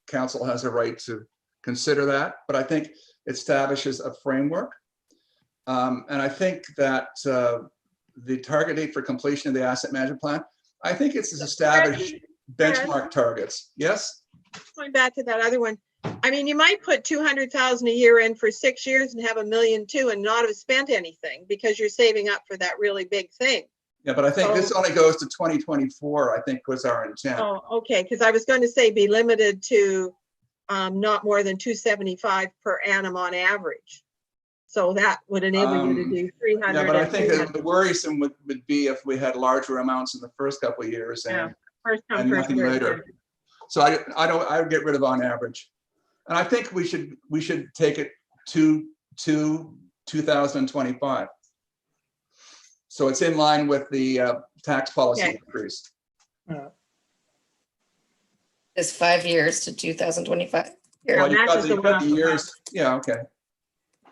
council has a right to consider that. But I think it establishes a framework, and I think that the target date for completion of the asset management plan, I think it's established benchmark targets. Yes. Going back to that other one, I mean, you might put 200,000 a year in for 6 years and have $1.2 million and not have spent anything because you're saving up for that really big thing. Yeah, but I think this So- only goes to 2024, I think was our intent. Oh, okay, because I was going to say be limited to not more than 275 per annum on average. So that would enable you to do 300. Yeah, but I and think 300. the worrisome would be if we had larger amounts in the first couple of years Yeah, and first come, and first nothing served. later. So I would get rid of on average. And I think we should take it to 2025. So it's in line with the tax policy Okay. increase. It's 5 years to 2025. Yeah, Well, you've matches the got one the off the years. Yeah, okay,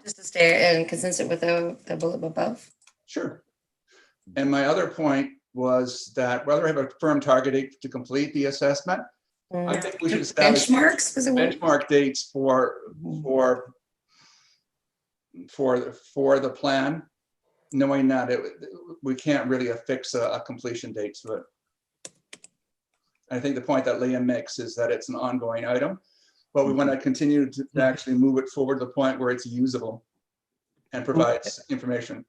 Just to stay in consistent with the bullet above. sure. And my other point was that whether we have a firm target date to complete the assessment, I think we should establish Benchmarks, was it what? benchmark dates for the plan, knowing that we can't really affix a completion date to it. I think the point that Liam makes is that it's an ongoing item, but we want to continue to actually move it forward to the point where it's usable and provides information.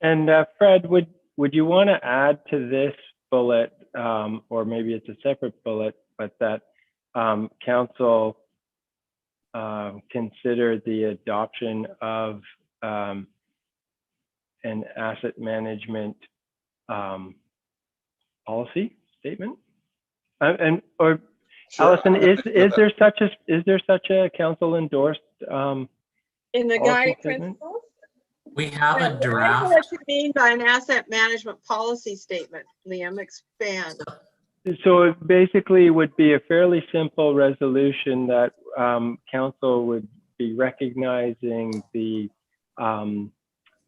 And Fred, would you want to add to this bullet, or maybe it's a separate bullet, but that council consider the adoption of an asset management policy statement? Or Sure, Allison, I'm gonna think about is there such a council endorsed In the policy guiding statement? principles? We have I a don't know draft. what you mean by an asset management policy statement, Liam, expand. So it basically would be a fairly simple resolution that council would be recognizing the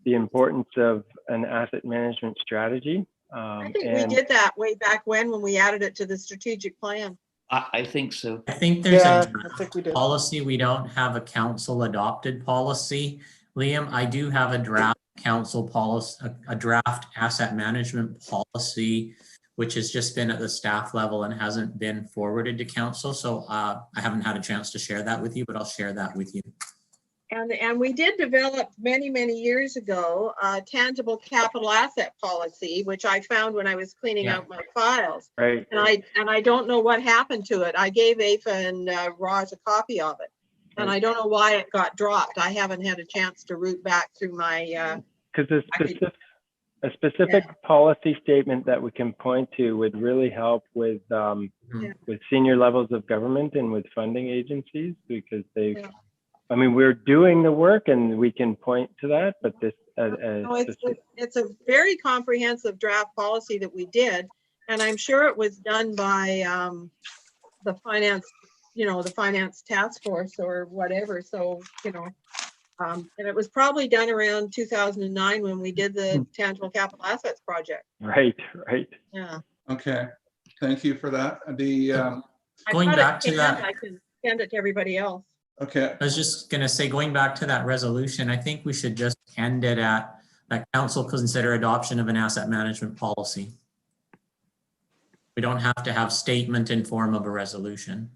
importance of an asset management strategy. I think we did that way back when we added it to the strategic plan. I think so. I think there's Yeah, a I draft think we did. policy. We don't have a council adopted policy. Liam, I do have a draft council policy, a draft asset management policy, which has just been at the staff level and hasn't been forwarded to council. So I haven't had a chance to share that with you, but I'll share that with you. And we did develop many, many years ago, a tangible capital asset policy, which I found when I was cleaning Yeah. out my files. Right. And I don't know what happened to it. I gave Aoife and Raj a copy of it. And I don't know why it got dropped. I haven't had a chance to root back through my, Because a specific policy statement that we can point to would really help with senior levels of government and with funding agencies, because they've, Yeah. I mean, we're doing the work and we can point to that, but this, no, it's a very comprehensive draft policy that we did. And I'm sure it was done by the finance, the finance task force or whatever. So, and it was probably done around 2009 when we did the tangible capital assets project. right. Yeah. Okay, thank you for that. Going I've got it back to scanned. that- I can send it to everybody else. Okay, I was just going to say, going back to that resolution, I think we should just end it at that council consider adoption of an asset management policy. We don't have to have statement in form of a resolution.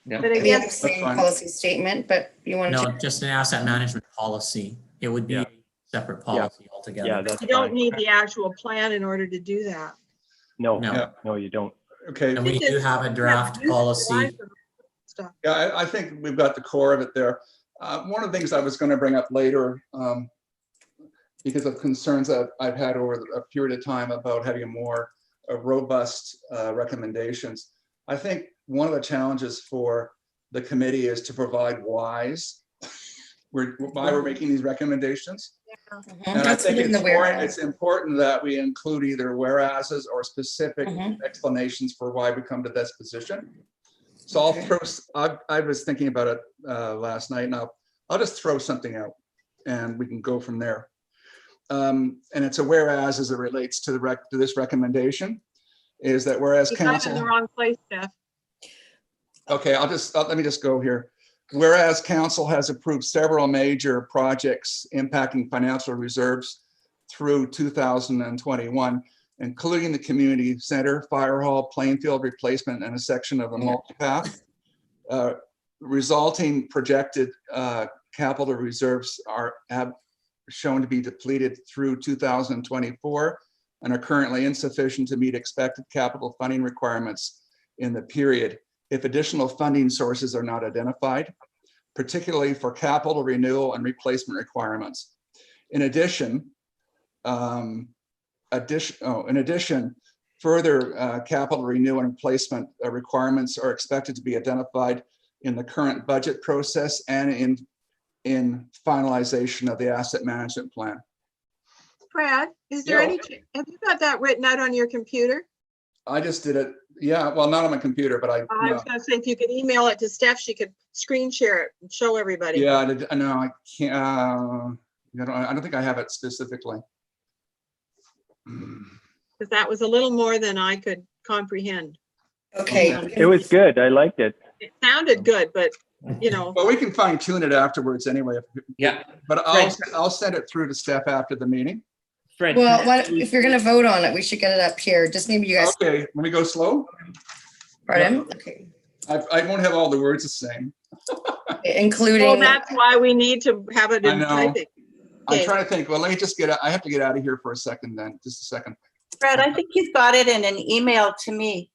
Yeah. But We again, have the same fine. policy statement, but you want No, to, just an asset management policy. It would be Yeah. a separate policy altogether. Yeah, that's you don't fine. need the actual plan in order to do that. No. No, you don't. okay. And we do have a draft Yeah, policy. Stuff. Yeah, I think we've got the core of it there. One of the things I was going to bring up later, because of concerns that I've had over a period of time about having a more robust recommendations. I think one of the challenges for the committee is to provide whys. Why we're making these recommendations. And I that's think in the whereas. it's important that we include either whereases or specific Mhm. explanations for why we come to this position. So I'll Okay. I was thinking about it last night, and I'll just throw something out and we can go from there. And it's a whereas as it relates to this recommendation, is that whereas You got it in council. the wrong place, Jeff. Okay, let me just go here. Whereas council has approved several major projects impacting financial reserves through 2021, including the community center, fire hall, playing field replacement, and a section of a multipath. Resulting projected capital reserves have shown to be depleted through 2024 and are currently insufficient to meet expected capital funding requirements in the period if additional funding sources are not identified, particularly for capital renewal and replacement requirements. In addition, further capital renewal and replacement requirements are expected to be identified in the current budget process and in finalization of the asset management plan. Brad, is there Yeah. any, have you got that written out on your computer? I just did it. Yeah, well, not on my computer, but I was gonna say, if you could email it to Steph, she could screen share it and show everybody. yeah, I know I can't. I don't think I have it specifically. Because that was a little more than I could comprehend. Okay. It was good. I liked it. It sounded good, but you know, Well, we can fine tune it afterwards anyway. Yeah, But I'll send it through to Steph after the meeting. Fred. Well, if you're gonna vote on it, we should get it up here. Just maybe you guys, Okay, let me go slow. pardon? Okay. I won't have all the words the same. Including. well, that's why we need to have it I in know. typing. I'm Okay. trying to think. Well, let me just get. I have to get out of here for a second. Then, just a second. Fred, I think you've got it in an email to me.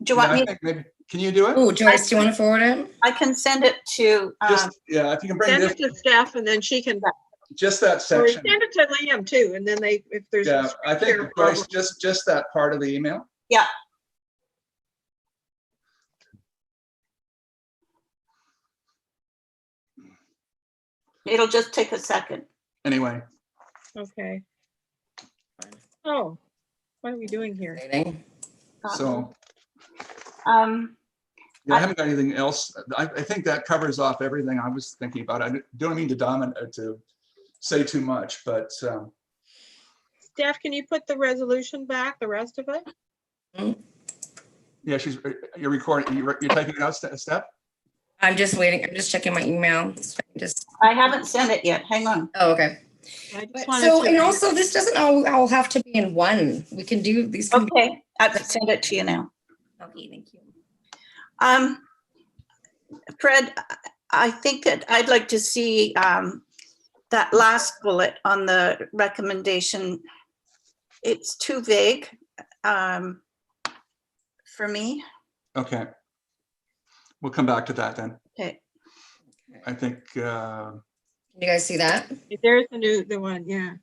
Do you want Yeah, I me, think maybe. Can you do it? Oh, Joyce, do you want to forward it? I can send it to, Just yeah, if you can bring Send this, it to Steph and then she can, just that or section. send it to Liam too, and then they, if there's. a Yeah, I think screen share Joyce, problem. just that part of the email. yeah. It'll just take a second. Anyway, Okay. Oh, what are we doing here? Exciting. so Um, yeah, I haven't got anything else. I think that covers off everything I was thinking about. I don't mean to dominate to say too much, but Steph, can you put the resolution back, the rest of it? yeah, you're recording. You're typing it out, Steph. I'm just waiting. I'm just checking my email. Just, I haven't sent it yet. Hang on. oh, okay. I just But wanted so, to- and also this doesn't all have to be in one. We can do these. Can be- Okay, I've sent it to you now. Okay, thank you. Fred, I think that I'd like to see that last bullet on the recommendation. It's too vague for me. Okay. We'll come back to that then. Okay. I think, Can you guys see that? There's the one, yeah.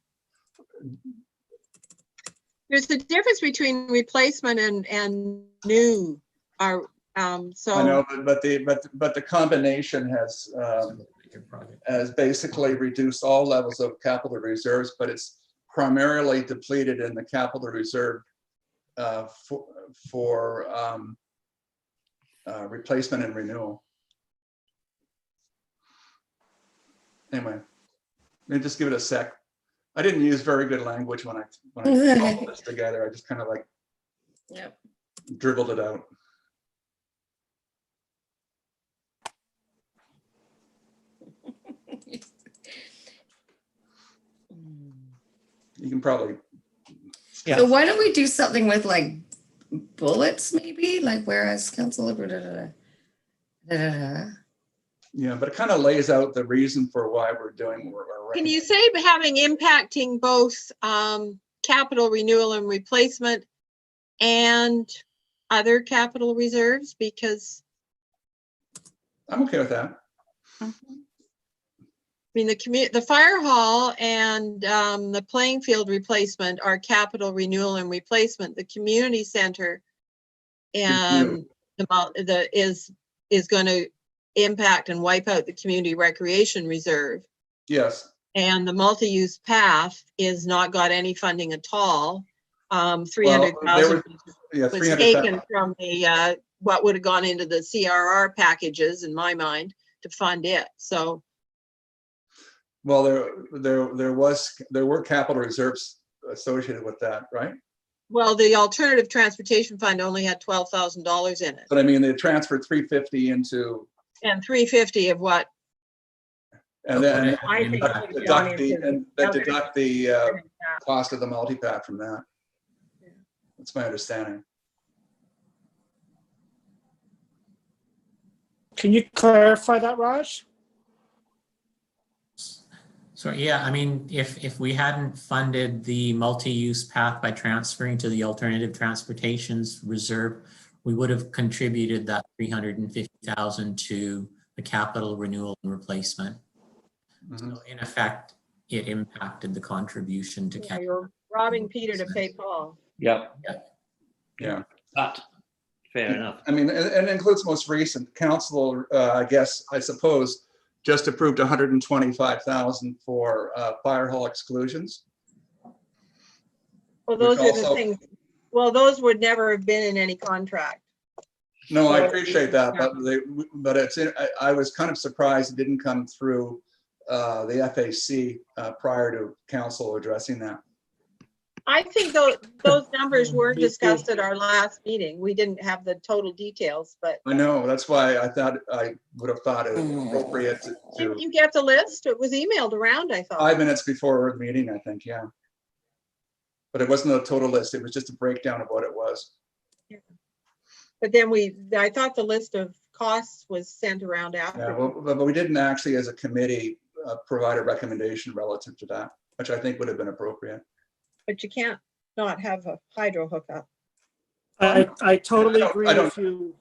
There's a difference between replacement and new. So. I know, but the combination has basically reduced all levels of capital reserves, but it's primarily depleted in the capital reserve for replacement and renewal. Anyway, let me just give it a sec. I didn't use very good language when I called this together. I just kind of like Yep. dribbled it out. You can probably. Yeah. So why don't we do something with like bullets, maybe? Like whereas council. Yeah, but it kind of lays out the reason for why we're doing what we're. Can you say having impacting both capital renewal and replacement and other capital reserves? Because I'm okay with that. I mean, the fire hall and the playing field replacement are capital renewal and replacement. The community center and is going to impact and wipe out the community recreation reserve. Yes. And the multi-use path is not got any funding at all. Well, 300,000 yeah, was 300,000. taken from the what would have gone into the CRR packages, in my mind, to fund it. So. Well, there were capital reserves associated with that, right? Well, the alternative transportation fund only had $12,000 in it. But I mean, they transferred 350 into, And 350 of what? and then I think deduct the cost of the multi-pack from that. That's my understanding. Can you clarify that, Raj? So yeah, I mean, if we hadn't funded the multi-use path by transferring to the alternative transportations reserve, we would have contributed that 350,000 to the capital renewal and replacement. Mhm. So in effect, it impacted the contribution to Yeah, capital. you're robbing Peter to pay Paul. Yep, Yeah. but fair enough. I mean, and it includes most recent council, I suppose, just approved 125,000 for fire hall exclusions. Well, Which those are the also- things, well, those would never have been in any contract. No, I So- appreciate that, but I was kind of surprised it didn't come through the FAC prior to council addressing that. I think those numbers were Me too. discussed at our last meeting. We didn't have the total details, but I know, that's why I would have thought it appropriate didn't to you get the list? It was emailed around, I thought. 5 minutes before the meeting, I think, yeah. But it wasn't a total list, it was just a breakdown of what it was. But then I thought the list of costs was sent around Yeah, after. well, but we didn't actually, as a committee, provide a recommendation relative to that, which I think would have been appropriate. But you can't not have a hydro hookup. I totally I don't- agree I don't- with you.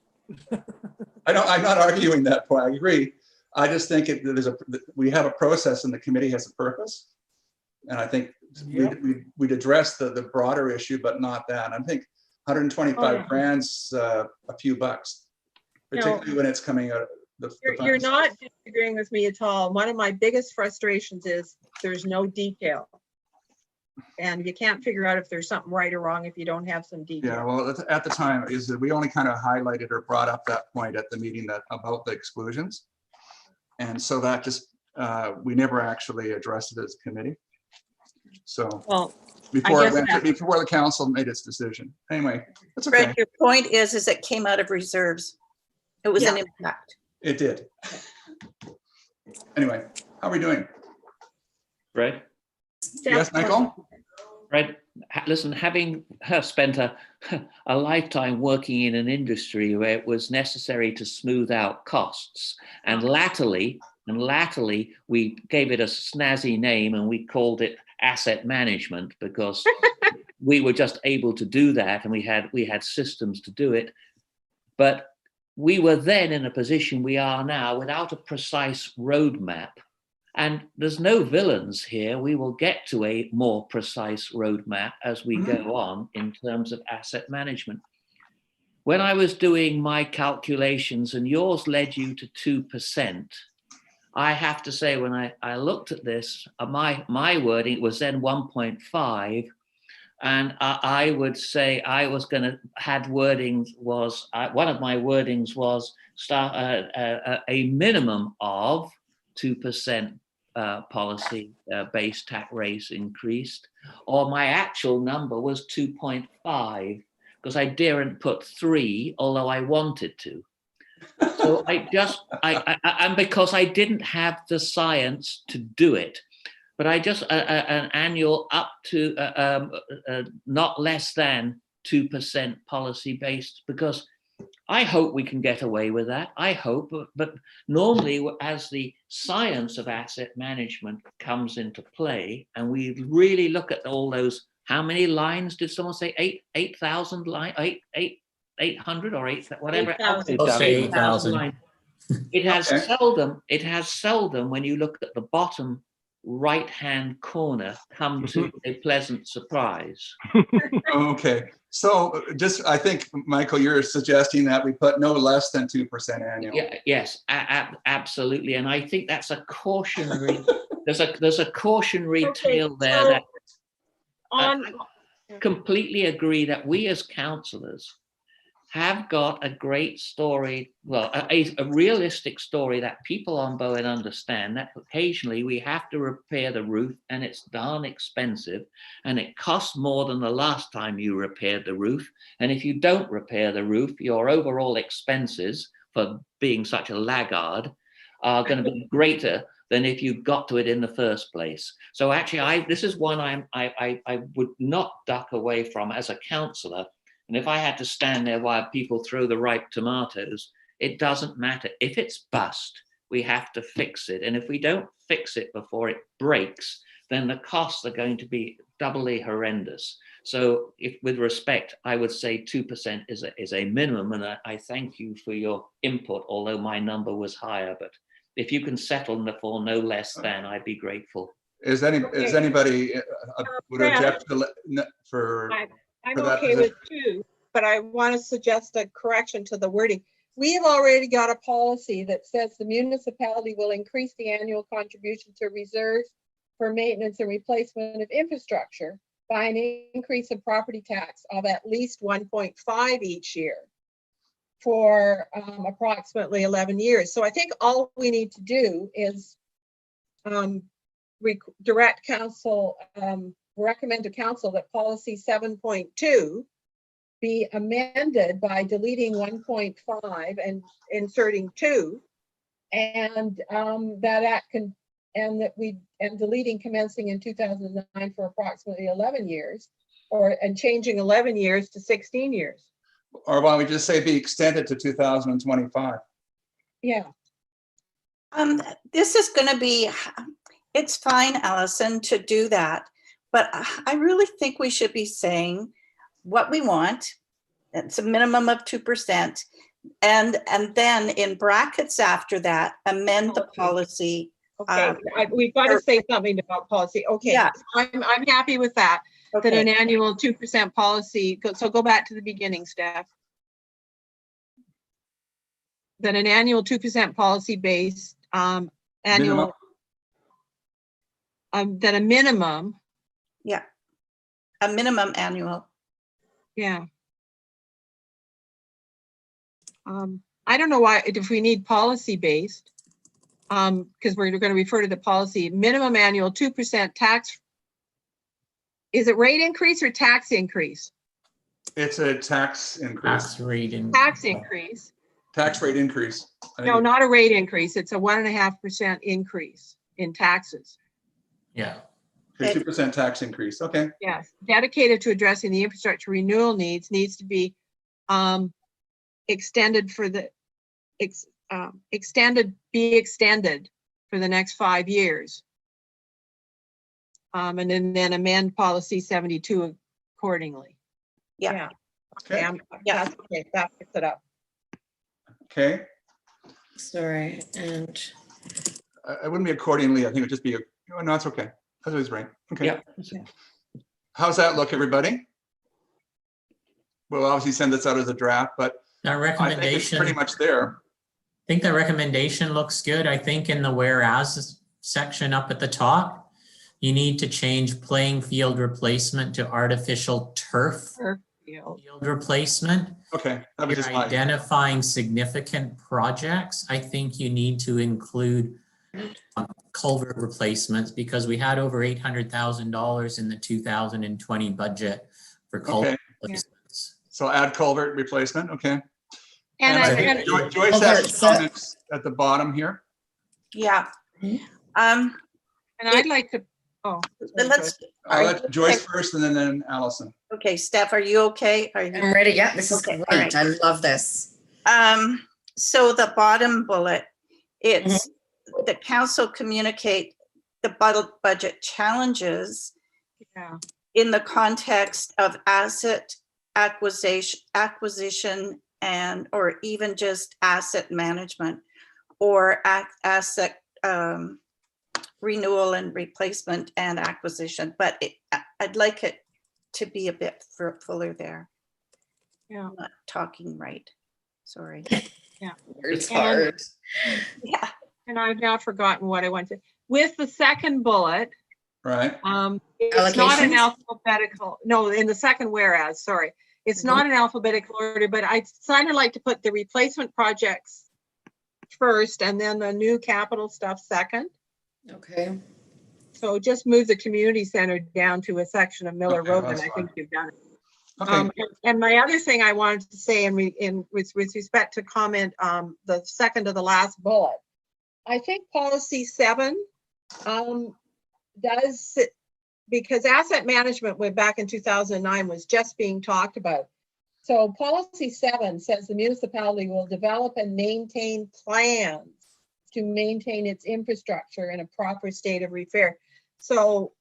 I'm not arguing that point, I agree. I just think we have a process and the committee has a purpose. And I think we'd address the broader issue, but not that. I think 125 grand's a few bucks, particularly when it's coming out. You're not disagreeing with me at all. One of my biggest frustrations is there's no detail. And you can't figure out if there's something right or wrong if you don't have some Yeah, detail. well, at the time, is that we only kind of highlighted or brought up that point at the meeting about the exclusions. And so that just, we never actually addressed it as a committee. So Well, before guess before the council made its decision. Anyway, that's okay. Fred, your point is it came out of reserves. It was an impact. It did. Anyway, how are we doing? Fred? Yes, Michael? Fred, listen, having spent a lifetime working in an industry where it was necessary to smooth out costs, and latterly we gave it a snazzy name and we called it asset management because we were just able to do that and we had systems to do it. But we were then in a position we are now without a precise roadmap. And there's no villains here. We will get to a more precise roadmap as we go on in terms of asset management. When I was doing my calculations and yours led you to 2%, I have to say when I looked at this, my wording was then 1.5. And I would say I was going to had wordings was one of my wordings was a minimum of 2% policy based tax rates increased, or my actual number was 2.5 because I daren't put 3, although I wanted to. So and because I didn't have the science to do it. But I just an annual up to not less than 2% policy based, because I hope we can get away with that. I hope, but normally as the science of asset management comes into play and we really look at all those, how many lines did someone say? 8,000 lines, 800 or 8, whatever. 8,000. I'll say 8,000 8,000. lines. It has seldom when you look at the bottom right-hand corner come to a pleasant surprise. Okay, so just, I think, Michael, you're suggesting that we put no less than 2% annual. Yeah, yes, absolutely, and I think that's a cautionary. there's a cautionary tale there so that on, I completely agree that we as councillors have got a great story, well, a realistic story that people on Bowen understand, that occasionally we have to repair the roof and it's darn expensive and it costs more than the last time you repaired the roof. And if you don't repair the roof, your overall expenses for being such a laggard are going to be greater than if you got to it in the first place. So actually, this is one I would not duck away from as a councillor. And if I had to stand there while people throw the ripe tomatoes, it doesn't matter. If it's bust, we have to fix it. And if we don't fix it before it breaks, then the costs are going to be doubly horrendous. So if, with respect, I would say 2% is a minimum, and I thank you for your input, although my number was higher. But if you can settle for no less than, I'd be grateful. Is anybody would Fran, object to for I'm that okay with 2, but I want to suggest a correction to the wording. We have already got a policy that says the municipality will increase the annual contribution to reserves for maintenance and replacement of infrastructure by an increase in property tax of at least 1.5 each year for approximately 11 years. So I think all we need to do is direct council, recommend to council that policy 7.2 be amended by deleting 1.5 and inserting 2, and deleting commencing in 2009 for approximately 11 years, and changing 11 years to 16 years. or why don't we just say be extended to 2025? Yeah. This is going to be, it's fine, Allison, to do that, but I really think we should be saying what we want. It's a minimum of 2%, and then in brackets after that, amend the policy. Okay, we've got to say something about policy. Okay, Yeah. I'm happy with that. Okay. That an annual 2% policy. So go back to the beginning, Steph. That an annual 2% policy based annual. That a minimum. Yeah. A minimum annual. Yeah. I don't know why, if we need policy based, because we're going to refer to the policy, minimum annual 2% tax. Is it rate increase or tax increase? It's a tax increase. Tax rate and Tax increase. Tax rate increase. No, not a rate increase. It's a 1.5% increase in taxes. yeah. 2% tax increase. Okay. Yes, dedicated to addressing the infrastructure renewal needs to be extended for the extended for the next 5 years. And then amend policy 72 accordingly. Yeah. Okay. Yeah. Okay, that picks it up. Okay. Sorry, and It wouldn't be accordingly. I think it would just be, no, it's okay. That's always right. Okay. Yeah. How's that look, everybody? We'll obviously send this out as a draft, but That I think it's recommendation, pretty much there. I think that recommendation looks good. I think in the whereas section up at the top, you need to change playing field replacement to artificial turf field replacement. Okay. That was You're just my, identifying significant projects. I think you need to include culvert replacements, because we had over $800,000 in the 2020 budget for culvert replacements. so add culvert replacement. Okay. And I I- think and- Joyce has some comments at the bottom here. Yeah. And I'd like to, Let's, I'll let Joyce first and then Allison. okay, Steph, are you okay? Are you? I'm ready. Yeah, this is Okay, all great. right. I love this. So the bottom bullet, it's the council communicate the budget challenges yeah. in the context of asset acquisition and, or even just asset management or asset renewal and replacement and acquisition. But I'd like it to be a bit fuller there. Yeah. I'm not talking right. Sorry. It's And- hard. Yeah. And I've now forgotten what I wanted. With the second bullet, Right. it's not an Allocations? alphabetical, no, in the second whereas, sorry. It's not an alphabetical order, but I kind of like to put the replacement projects first and then the new capital stuff second. Okay. So just move the community center down to a section of Miller Okay, Road, that's and I think fine. you've done it. Okay. And my other thing I wanted to say with respect to comment, the second to the last bullet, I think policy 7 does, because asset management went back in 2009 was just being talked about. So policy 7 says the municipality will develop and maintain plans to maintain its infrastructure in a proper state of repair. So,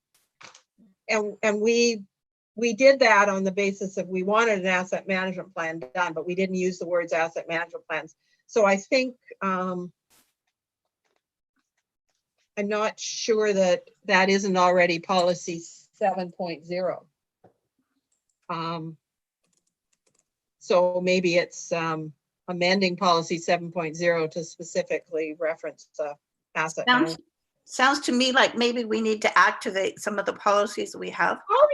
and we did that on the basis of we wanted an asset management plan done, but we didn't use the words asset management plans. So I think, I'm not sure that that isn't already policy 7.0. So maybe it's amending policy 7.0 to specifically reference asset management. Sounds to me like maybe we need to activate some of the policies we have. Oh,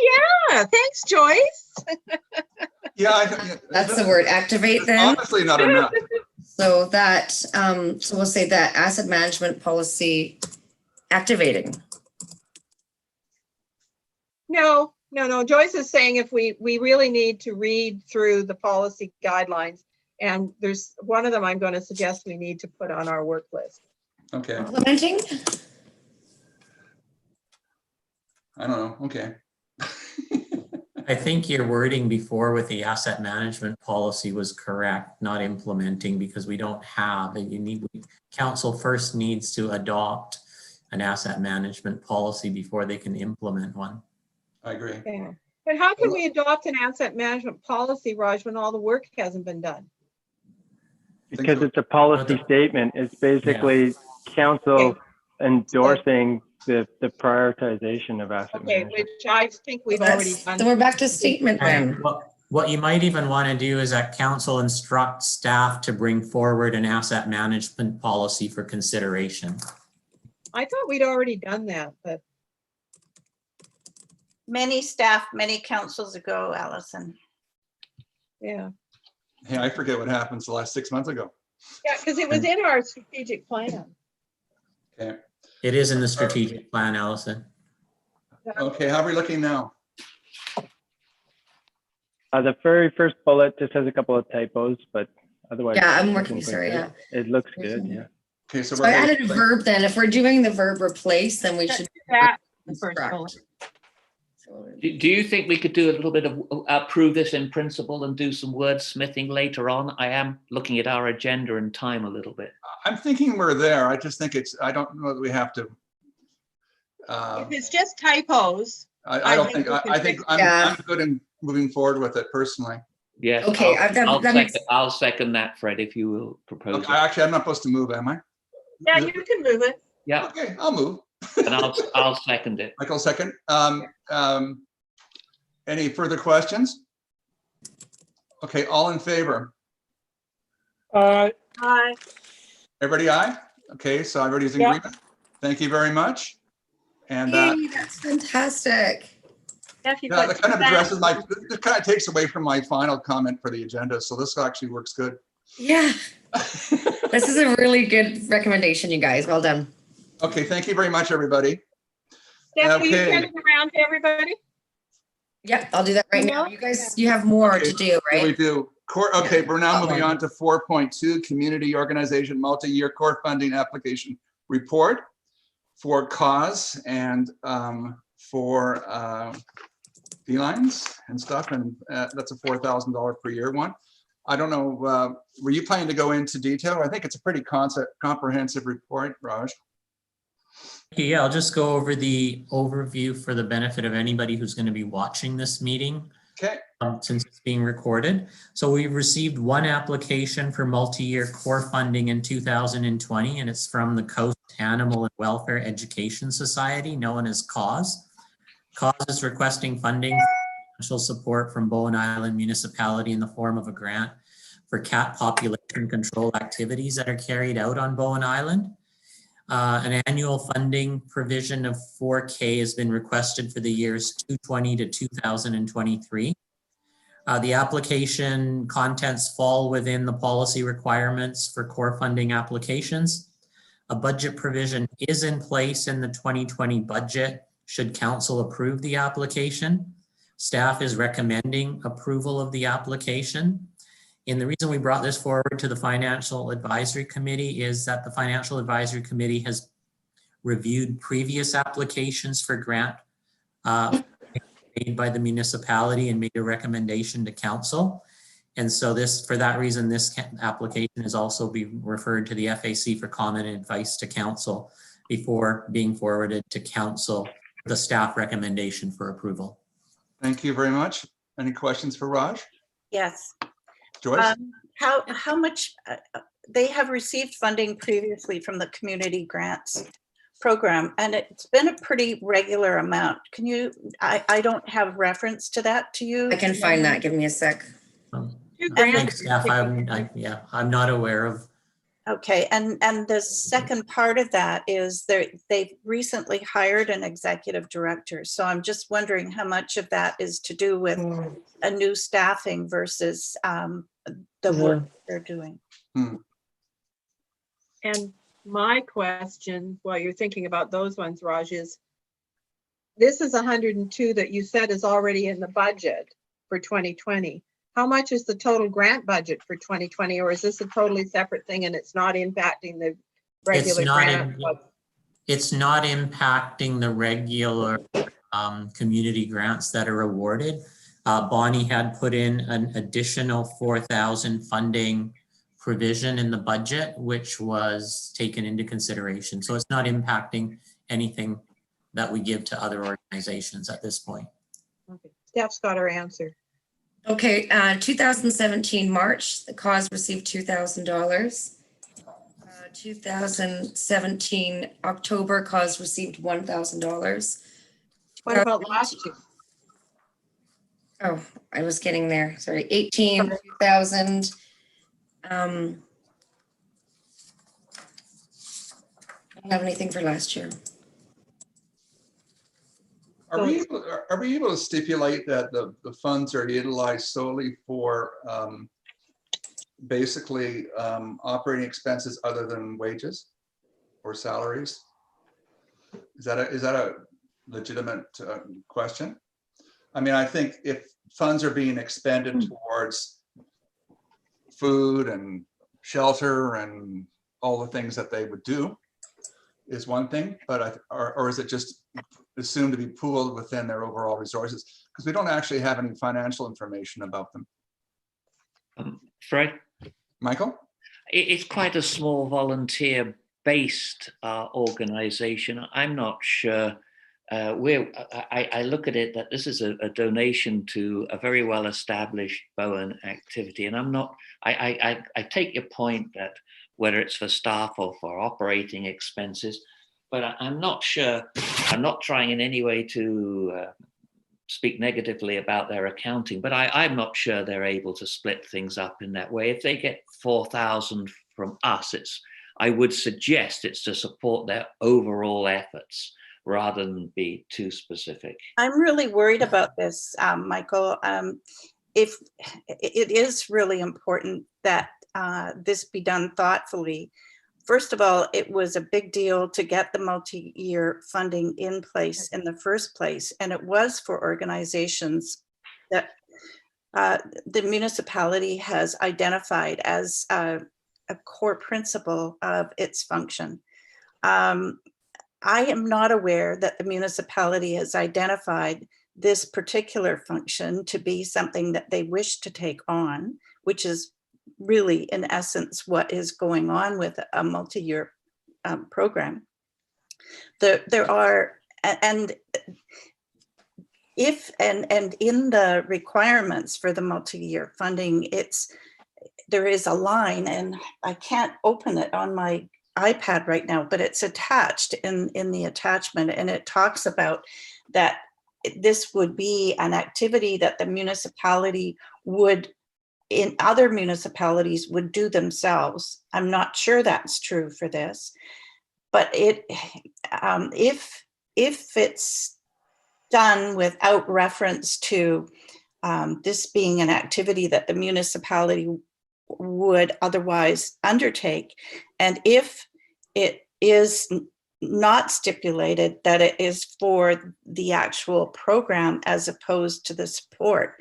yeah. Thanks, Joyce. Yeah, That's the word, activate it's then. obviously not enough. So that, so we'll say that asset management policy activating. No. Joyce is saying if we really need to read through the policy guidelines, and there's one of them I'm going to suggest we need to put on our work list. Okay, Implementing? I don't know. Okay. I think your wording before with the asset management policy was correct, not implementing, because we don't have, council first needs to adopt an asset management policy before they can implement one. I agree. Yeah. But how can we adopt an asset management policy, Raj, when all the work hasn't been done? Because it's a policy statement. It's basically council endorsing the prioritization of asset Okay, management. which I think we've already done. Then we're back to statement And then. what you might even want to do is that council instruct staff to bring forward an asset management policy for consideration. I thought we'd already done that, but Many staff, many councils ago, Allison. yeah. Hey, I forget what happened the last 6 months ago. Yeah, because it was in our strategic plan. Okay. It is in the strategic plan, Allison. Okay, how are we looking now? The very first bullet just has a couple of typos, but otherwise. Yeah, I'm it working, looks like sorry, it. yeah. It looks good, yeah. Okay, so So we're I added a basically- verb then. If we're doing the verb replace, then we should. That first instruct. bullet. So- Do you think we could do a little bit of approve this in principle and do some wordsmithing later on? I am looking at our agenda and time a little bit. I'm thinking we're there. I just think I don't know that we have to. If it's just typos, I don't think, we can I think fix I'm good in moving forward with it personally. Yes. Okay, I'll second that, Fred, if you will propose Okay, it. actually, I'm not supposed to move, am I? yeah, you can move it. Yeah, Okay, I'll move. and I'll second it. Michael, second. Any further questions? Okay, all in favor? Hi. Everybody aye? Okay, so everybody's in Yeah. agreement? Thank you very much. And Yay, that's fantastic. If you yeah, put that kind of that- addresses it kind of takes away from my final comment for the agenda. So this actually works good. Yeah, this is a really good recommendation, you guys. Well done. Okay, thank you very much, everybody. Steph, will you Okay. send it around to everybody? Yep, I'll do that right now. You guys, you have more Okay, to do, Here we right? do. Okay, we're now moving Okay. on to 4.2, Community Organization Multi-Year Core Funding Application Report for cause and for felines and stuff, and that's a $4,000 per year one. I don't know, were you planning to go into detail? I think it's a pretty comprehensive report, Raj. Yeah, I'll just go over the overview for the benefit of anybody who's going to be watching this meeting. Okay, Since it's being recorded. So we've received one application for multi-year core funding in 2020, and it's from the Coast Animal and Welfare Education Society, known as CAUSE. CAUSE is requesting funding for financial support from Bowen Island Municipality in the form of a grant for cat population control activities that are carried out on Bowen Island. An annual funding provision of $4,000 has been requested for the years 2020 to 2023. The application contents fall within the policy requirements for core funding applications. A budget provision is in place in the 2020 budget should council approve the application. Staff is recommending approval of the application. And the reason we brought this forward to the Financial Advisory Committee is that the Financial Advisory Committee has reviewed previous applications for grant made by the municipality and made a recommendation to council. And so this, for that reason, this application is also be referred to the FAC for comment and advice to council before being forwarded to council, the staff recommendation for approval. Thank you very much. Any questions for Raj? Yes. Joyce? How much, they have received funding previously from the community grants program, and it's been a pretty regular amount. Can you, I don't have reference to that to you. I can find that. Give me a sec. Thanks, staff. I'm not aware of. Okay, and the second part of that is they've recently hired an executive director. So I'm just wondering how much of that is to do with a new staffing versus the work they're doing. And my question, while you're thinking about those ones, Raj, is this is 102 that you said is already in the budget for 2020. How much is the total grant budget for 2020, or is this a totally separate thing and it's not impacting the regular grant? It's not impacting the regular community grants that are awarded. Bonnie had put in an additional 4,000 funding provision in the budget, which was taken into consideration. So it's not impacting anything that we give to other organizations at this point. Okay. Steph's got her answer. Okay, 2017 March, the cause received $2,000. 2017 October, cause received $1,000. What about last year? Oh, I was getting there. Sorry, 18, 2,000. I don't have anything for last year. Are we able to stipulate that the funds are utilized solely for basically operating expenses other than wages or salaries? Is that a legitimate question? I mean, I think if funds are being expended towards food and shelter and all the things that they would do is one thing, but or is it just assumed to be pooled within their overall resources? Because we don't actually have any financial information about them. Fred? Michael? It's quite a small volunteer-based organization. I'm not sure I look at it that this is a donation to a very well-established Bowen activity, and I take your point that whether it's for staff or for operating expenses, but I'm not sure. I'm not trying in any way to speak negatively about their accounting, but I'm not sure they're able to split things up in that way. If they get 4,000 from us, I would suggest it's to support their overall efforts rather than be too specific. I'm really worried about this, Michael. If it is really important that this be done thoughtfully. First of all, it was a big deal to get the multi-year funding in place in the first place, and it was for organizations that the municipality has identified as a core principle of its function. I am not aware that the municipality has identified this particular function to be something that they wish to take on, which is really in essence what is going on with a multi-year program. There are, and if and in the requirements for the multi-year funding, there is a line, and I can't open it on my iPad right now, but it's attached in the attachment, and it talks about that this would be an activity that the municipality would, in other municipalities, would do themselves. I'm not sure that's true for this, but if it's done without reference to this being an activity that the municipality would otherwise undertake, and if it is not stipulated that it is for the actual program as opposed to the support,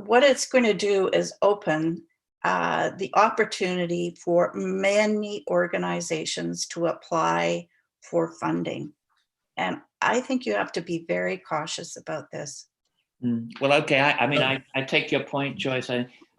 what it's going to do is open the opportunity for many organizations to apply for funding. And I think you have to be very cautious about this. Well, okay. I mean, I take your point, Joyce.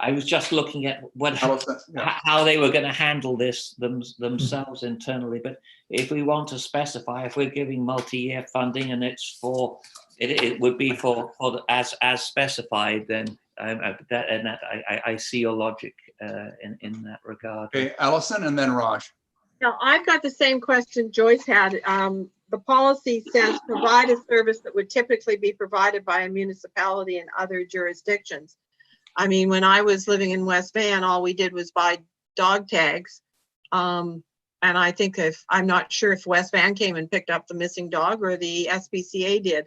I was just looking at Allison, yeah. how they were going to handle this themselves internally. But if we want to specify, if we're giving multi-year funding and it's for, it would be for as specified, then I see your logic in that regard. Okay, Allison, and then Raj. Now, I've got the same question Joyce had. The policy says provide a service that would typically be provided by a municipality in other jurisdictions. I mean, when I was living in West Van, all we did was buy dog tags. And I think I'm not sure if West Van came and picked up the missing dog or the SPCA did.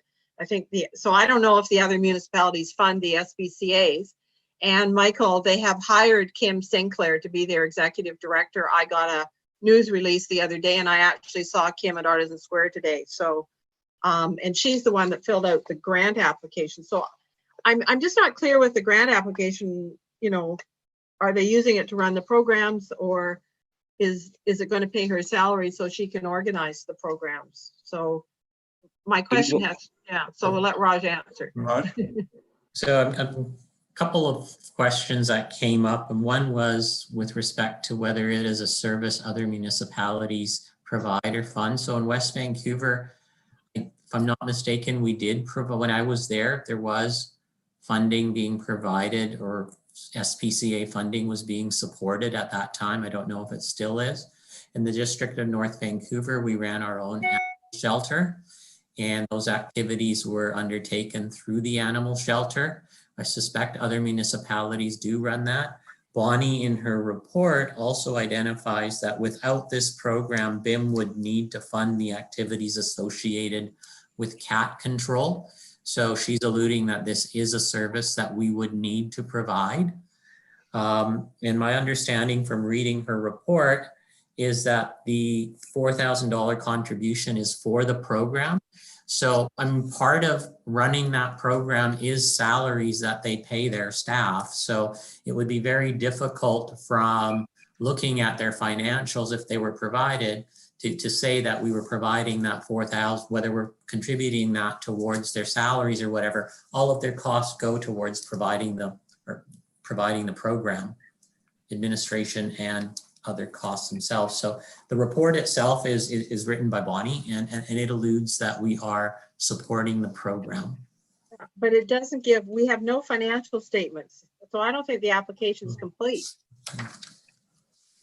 So I don't know if the other municipalities fund the SPCAs. And Michael, they have hired Kim Sinclair to be their executive director. I got a news release the other day and I actually saw Kim at Artisan Square today. So, and she's the one that filled out the grant application. So I'm just not clear with the grant application, you know, are they using it to run the programs, or is it going to pay her salary so she can organize the programs? So my question so we'll let Raj answer. Raj? So a couple of questions that came up, and one was with respect to whether it is a service other municipalities provide or fund. So in West Vancouver, if I'm not mistaken, we did provide, when I was there was funding being provided, or SPCA funding was being supported at that time. I don't know if it still is. In the District of North Vancouver, we ran our own shelter, and those activities were undertaken through the animal shelter. I suspect other municipalities do run that. Bonnie, in her report, also identifies that without this program, BIM would need to fund the activities associated with cat control. So she's alluding that this is a service that we would need to provide. And my understanding from reading her report is that the $4,000 contribution is for the program. So part of running that program is salaries that they pay their staff. So it would be very difficult from looking at their financials, if they were provided, to say that we were providing that 4,000, whether we're contributing that towards their salaries or whatever. All of their costs go towards providing the program, administration, and other costs themselves. So the report itself is written by Bonnie, and it alludes that we are supporting the program. But it doesn't we have no financial statements. So I don't think the application is complete.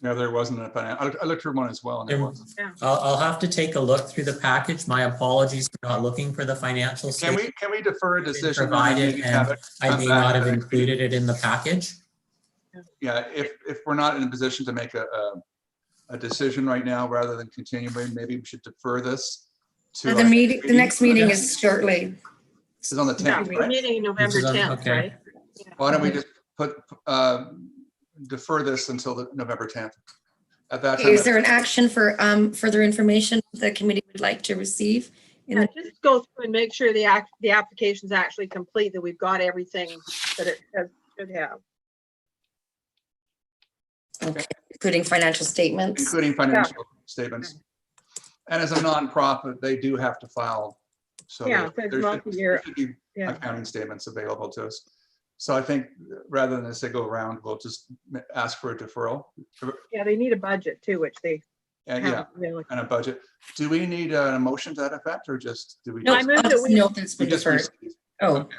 No, there wasn't a financial. I looked through one as well, and there wasn't. I'll have to take a look through the package. My apologies for not looking for the financial statement. Can we defer a decision? Provided, and I may not have included it in the package. Yeah, if we're not in a position to make a decision right now, rather than continuing, maybe we should defer this to the next meeting is shortly. This is on the 10th, Yeah, right? we're meeting November 10th, okay. right? Why don't we just defer this until the November 10th? At that time, Is there an action for further information the committee would like to receive? Just go through and make sure the application is actually complete, that we've got everything that it should have. Okay. Including financial statements. Including financial statements. And as a nonprofit, they do have to file. So Yeah, there multi-year. should be accounting statements available to us. So I think rather than say go around, we'll just ask for a deferral. Yeah, they need a budget too, which they Yeah, really. and a budget. Do we need a motion to that effect, or just do we? No, I just, moved that we Note that's been deferred. receive? Oh, Okay.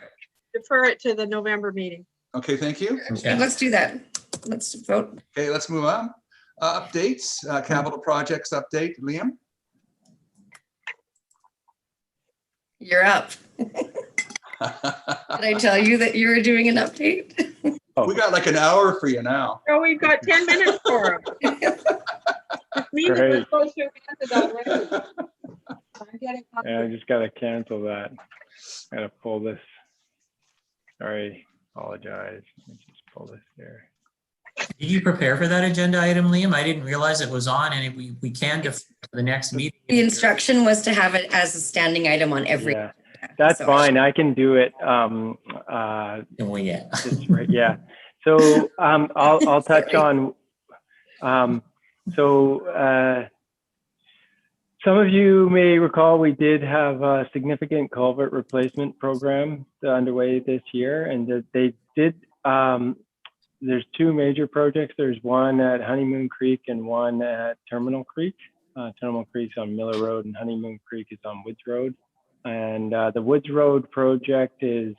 defer it to the November meeting. Okay, thank you. Okay. let's do that. Let's vote. Okay, let's move on. Updates, capital projects update. Liam? You're up. Did I tell you that you were doing an update? We got like an hour for you now. Oh, we've got 10 minutes for them. This meeting was Great. supposed to have ended already. I'm getting Yeah, I just gotta cancel that. Gotta pull this. Sorry, apologize. Let me just pull this here. Did you prepare for that agenda item, Liam? I didn't realize it was on, and we can defer to the next meeting. The instruction was to have it as a standing item on every. Yeah, that's So- fine. I can do it. Oh, yeah. It's right, yeah. So I'll touch Sorry. on. So Some of you may recall we did have a significant culvert replacement program underway this year, and that they did. There's two major projects. There's one at Honeymoon Creek and one at Terminal Creek. Terminal Creek's on Miller Road and Honeymoon Creek is on Woods Road. And the Woods Road project is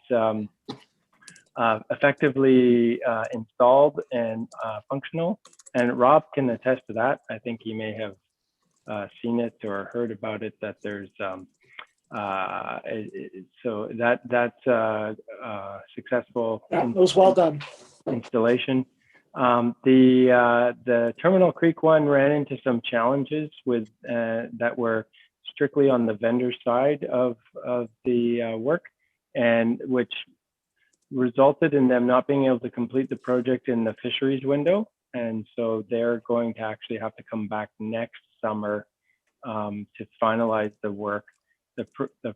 effectively installed and functional. And Rob can attest to that. I think he may have seen it or heard about it, that there's so that's successful. Yeah, it was well done. Installation. The Terminal Creek one ran into some challenges with that were strictly on the vendor side of the work, and which resulted in them not being able to complete the project in the fisheries window. And so they're going to actually have to come back next summer to finalize the work. The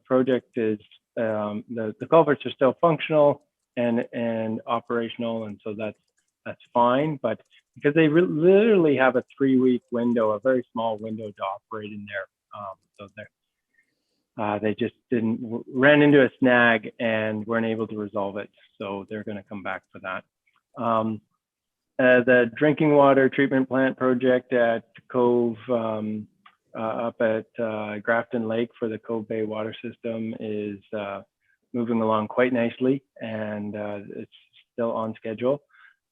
project is, the culverts are still functional and operational, and so that's fine. But because they literally have a 3-week window, a very small window to operate in there, so they just ran into a snag and weren't able to resolve it. So they're going to come back for that. The drinking water treatment plant project at Cove, up at Grafton Lake for the Cove Bay water system is moving along quite nicely, and it's still on schedule.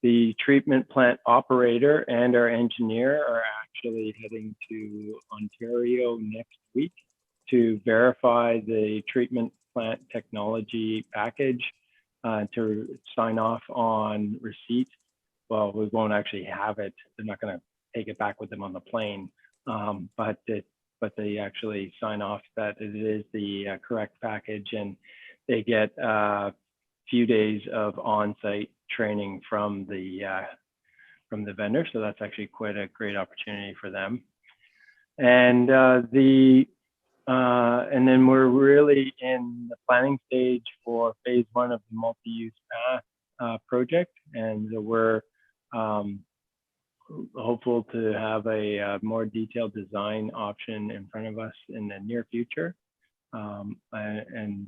The treatment plant operator and our engineer are actually heading to Ontario next week to verify the treatment plant technology package, to sign off on receipt. Well, we won't actually have it. They're not going to take it back with them on the plane, but they actually sign off that it is the correct package, and they get a few days of on-site training from the vendor. So that's actually quite a great opportunity for them. And and then we're really in the planning stage for phase 1 of the multi-use path project, and we're hopeful to have a more detailed design option in front of us in the near future, and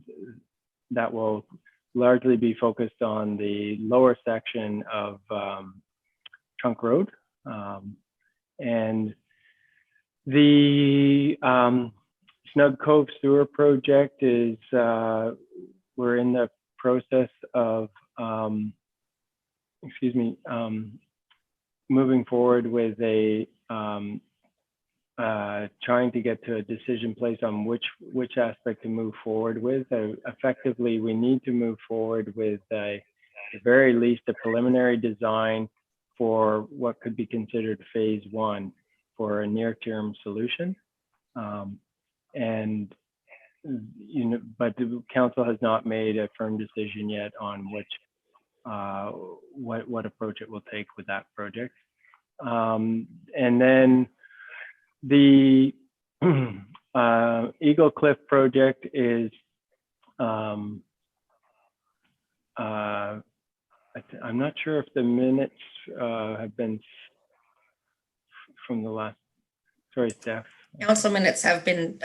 that will largely be focused on the lower section of Trunk Road, and the Snug Cove Sewer project is, we're in the process of, moving forward with a, trying to get to a decision place on which aspect to move forward with. Effectively, we need to move forward with at the very least a preliminary design for what could be considered phase 1 for a near-term solution. And but the council has not made a firm decision yet on what approach it will take with that project. And then the Eagle Cliff project is, I'm not sure if the minutes have been from the last, sorry, Steph. Council minutes have been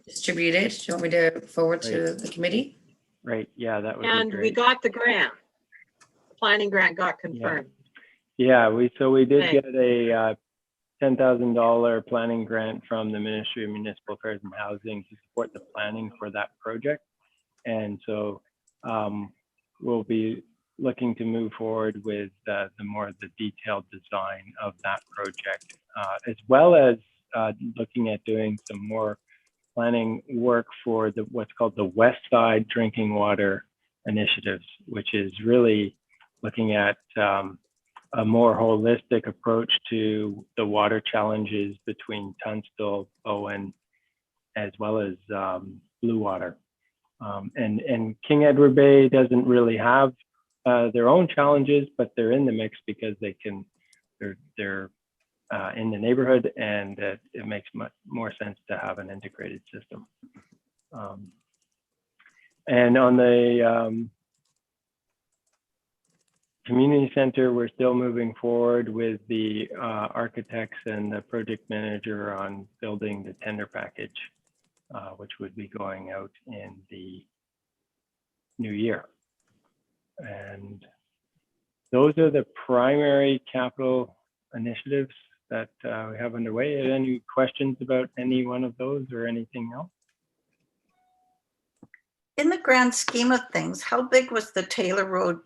distributed. Do you want me to forward to the committee? Right, yeah, that would And be great. we got the grant. The planning grant got confirmed. Yeah, we did Okay. get a $10,000 planning grant from the Ministry of Municipal Affairs and Housing to support the planning for that project. And so we'll be looking to move forward with the more the detailed design of that project, as well as looking at doing some more planning work for what's called the West Side Drinking Water Initiatives, which is really looking at a more holistic approach to the water challenges between Tunstall, Bowen, as well as Blue Water. And King Edward Bay doesn't really have their own challenges, but they're in the mix because they're in the neighborhood, and it makes much more sense to have an integrated system. And on the community center, we're still moving forward with the architects and the project manager on building the tender package, which would be going out in the new year. And those are the primary capital initiatives that we have underway. Any questions about any one of those or anything else? In the grand scheme of things, how big was the Taylor Road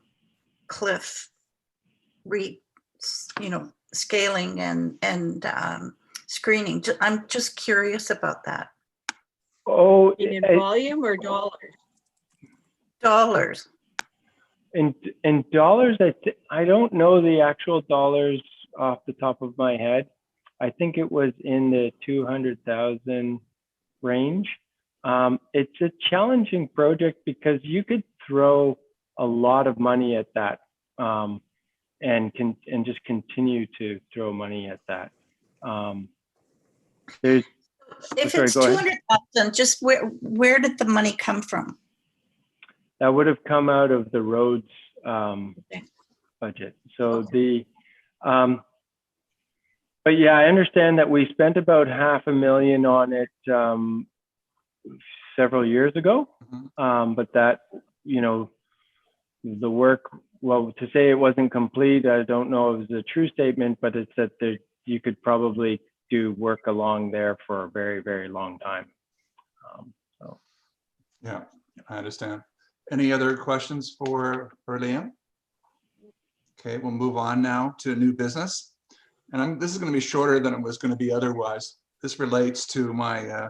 cliff scaling and screening? I'm just curious about that. Oh, In volume or dollars? Dollars. in dollars, I don't know the actual dollars off the top of my head. I think it was in the 200,000 range. It's a challenging project because you could throw a lot of money at that and just continue to throw money at that. If sorry, it's go ahead. 200,000, just where did the money come from? That would have come out of the roads budget. So but yeah, I understand that we spent about $500,000 on it several years ago. But that, the work, well, to say it wasn't complete, I don't know if it's a true statement, but it's that you could probably do work along there for a very, very long time. Yeah, I understand. Any other questions for Liam? Okay, we'll move on now to new business. And this is going to be shorter than it was going to be otherwise. This relates to my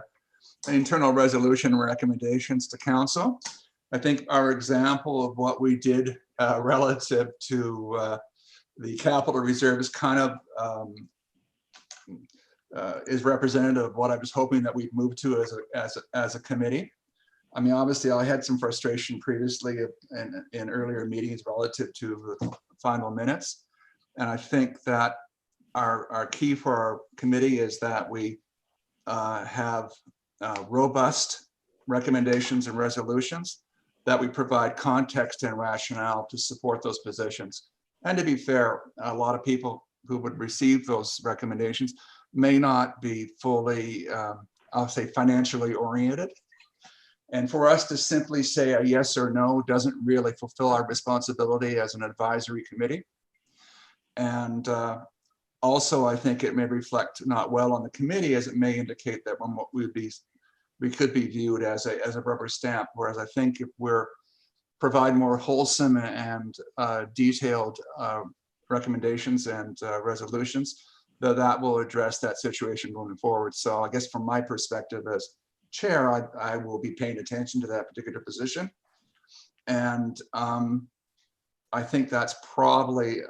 internal resolution recommendations to council. I think our example of what we did relative to the capital reserve is kind of is representative of what I was hoping that we'd move to as a committee. I mean, obviously, I had some frustration previously in earlier meetings relative to the final minutes. And I think that our key for our committee is that we have robust recommendations and resolutions, that we provide context and rationale to support those positions. And to be fair, a lot of people who would receive those recommendations may not be fully, I'll say, financially oriented. And for us to simply say a yes or no doesn't really fulfill our responsibility as an advisory committee. And also, I think it may reflect not well on the committee, as it may indicate that we could be viewed as a rubber stamp. Whereas I think if we're provide more wholesome and detailed recommendations and resolutions, that will address that situation going forward. So I guess from my perspective as chair, I will be paying attention to that particular position. And I think that's probably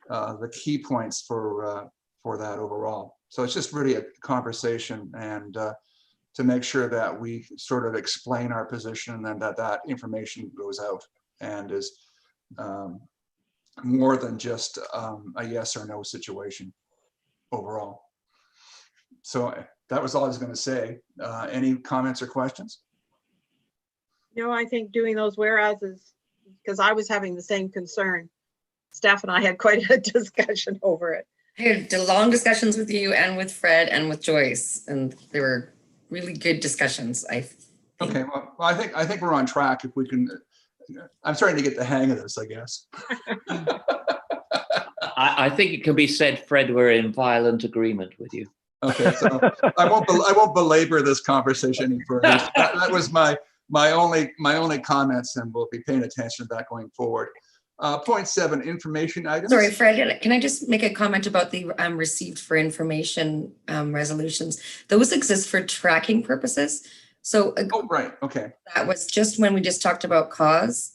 the key points for that overall. So it's just really a conversation and to make sure that we sort of explain our position and that information goes out and is more than just a yes or no situation overall. So that was all I was going to say. Any comments or questions? I think doing those whereases, because I was having the same concern. Steph and I had quite a discussion over it. I had long discussions with you and with Fred and with Joyce, and they were really good discussions, I think. Okay, well, I think we're on track. If we can, I'm starting to get the hang of this, I guess. I think it can be said, Fred, we're in violent agreement with you. Okay, so I won't belabor this conversation any further. That was my only comments, and we'll be paying attention to that going forward. Point 7, information items. Sorry, Fred, can I just make a comment about the received for information resolutions? Those exist for tracking purposes. So oh, right, okay. That was just when we just talked about cause.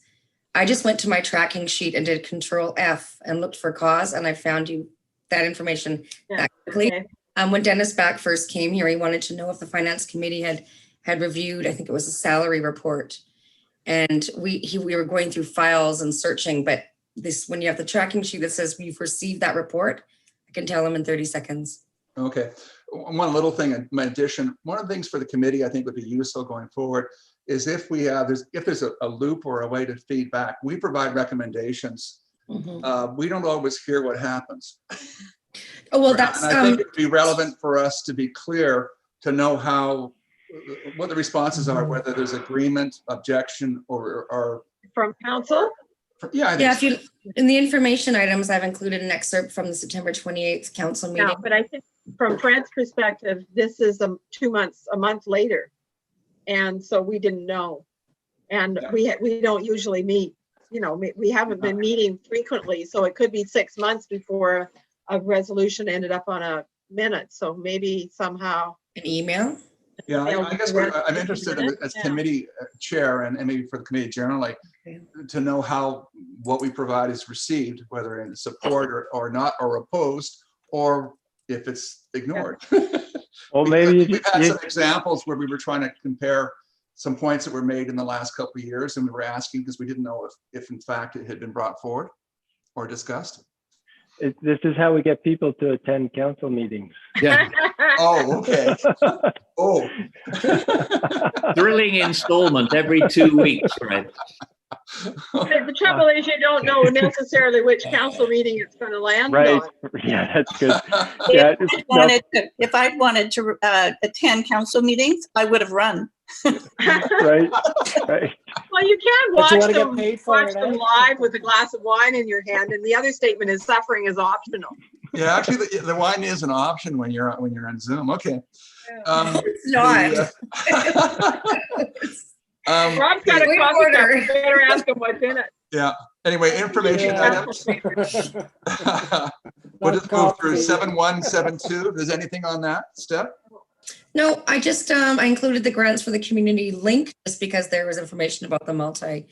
I just went to my tracking sheet and did Control F and looked for cause, and I found that information that quickly. Okay. When Dennis Back first came here, he wanted to know if the finance committee had reviewed, I think it was a salary report. And we were going through files and searching, but when you have the tracking sheet that says we've received that report, I can tell them in 30 seconds. Okay. One little thing in addition, one of the things for the committee I think would be useful going forward is if there's a loop or a way to feed back, we provide recommendations Mhm. We don't always hear what happens. Oh, well, that's, And I think it'd be relevant for us to be clear, to know what the responses are, whether there's agreement, objection, or From council? yeah, I yeah, think if you, in the information items, I've included an excerpt from the September 28th council Yeah, meeting. but I think from Fred's perspective, this is a month later. And so we didn't know. And we don't usually meet, we haven't been meeting frequently. So it could be 6 months before a resolution ended up on a minute. So maybe somehow. An email. yeah, I guess I'm Yeah. interested in, as Yeah. committee chair and maybe for the committee generally, Okay. to know how what we provide is received, whether in support or not, or opposed, or if it's ignored. Well, Because I maybe think we've had some examples where we were trying to compare some points that were made in the last couple of years, and we were asking because we didn't know if in fact it had been brought forward or discussed. this is how we get people to attend council meetings. Yeah, Oh, okay. Oh, thrilling installment every 2 weeks, Fred. The trouble is you don't know necessarily which council meeting it's going to land Right. on. Yeah, that's good. Yeah. If I'd wanted to attend council meetings, I would have run. Right. Right. Well, you can But you watch wanna get them, paid for watch it, them eh? live with a glass of wine in your hand. And the other statement is suffering is optional. yeah, actually, the wine is an option when you're on Zoom. Okay. It's not. Rob's got a Wait, coffee cup. order. You better ask him what's in it. Yeah. Anyway, information Yeah. items. We'll just go through 7172. There's anything on that, Steph? No, I just, I included the grants for the community link just because there was information about the multi-year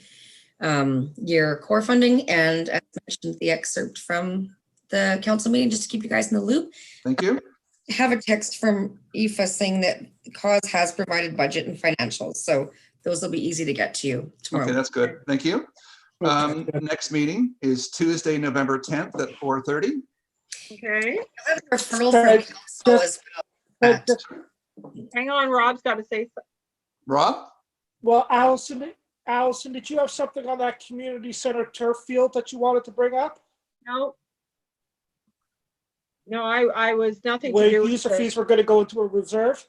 core funding, and as mentioned, the excerpt from the council meeting, just to keep you guys in the loop. Thank you. I have a text from Aoife saying that CAUSE has provided budget and financials, so those will be easy to get to you tomorrow. Okay, that's good. Thank you. Next meeting is Tuesday, November 10th at 4:30. Okay. I have a referral from council as well. Hang on, Rob's got to say something. Rob? Well, Allison, did you have something on that community center turf field that you wanted to bring up? No. No, I was nothing to Where do with user it. fees were going to go into a reserve?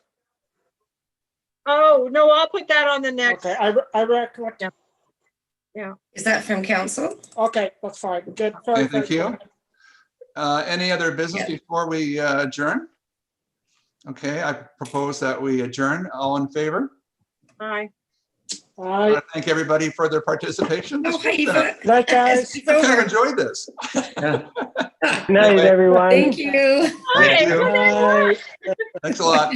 Oh, no, I'll put that on the next. Okay, I recollect. Yeah. Is that from council? Okay, that's fine. Good. Okay, thank you. Any other business before we adjourn? Okay, I propose that we adjourn. All in favor? Bye. I want to thank everybody for their participation. Oh, I Aoife. Night, guys. It's kind of over. enjoyed this. Good night, everyone. Thank you. Thank Bye. you. Bye. Thanks a lot.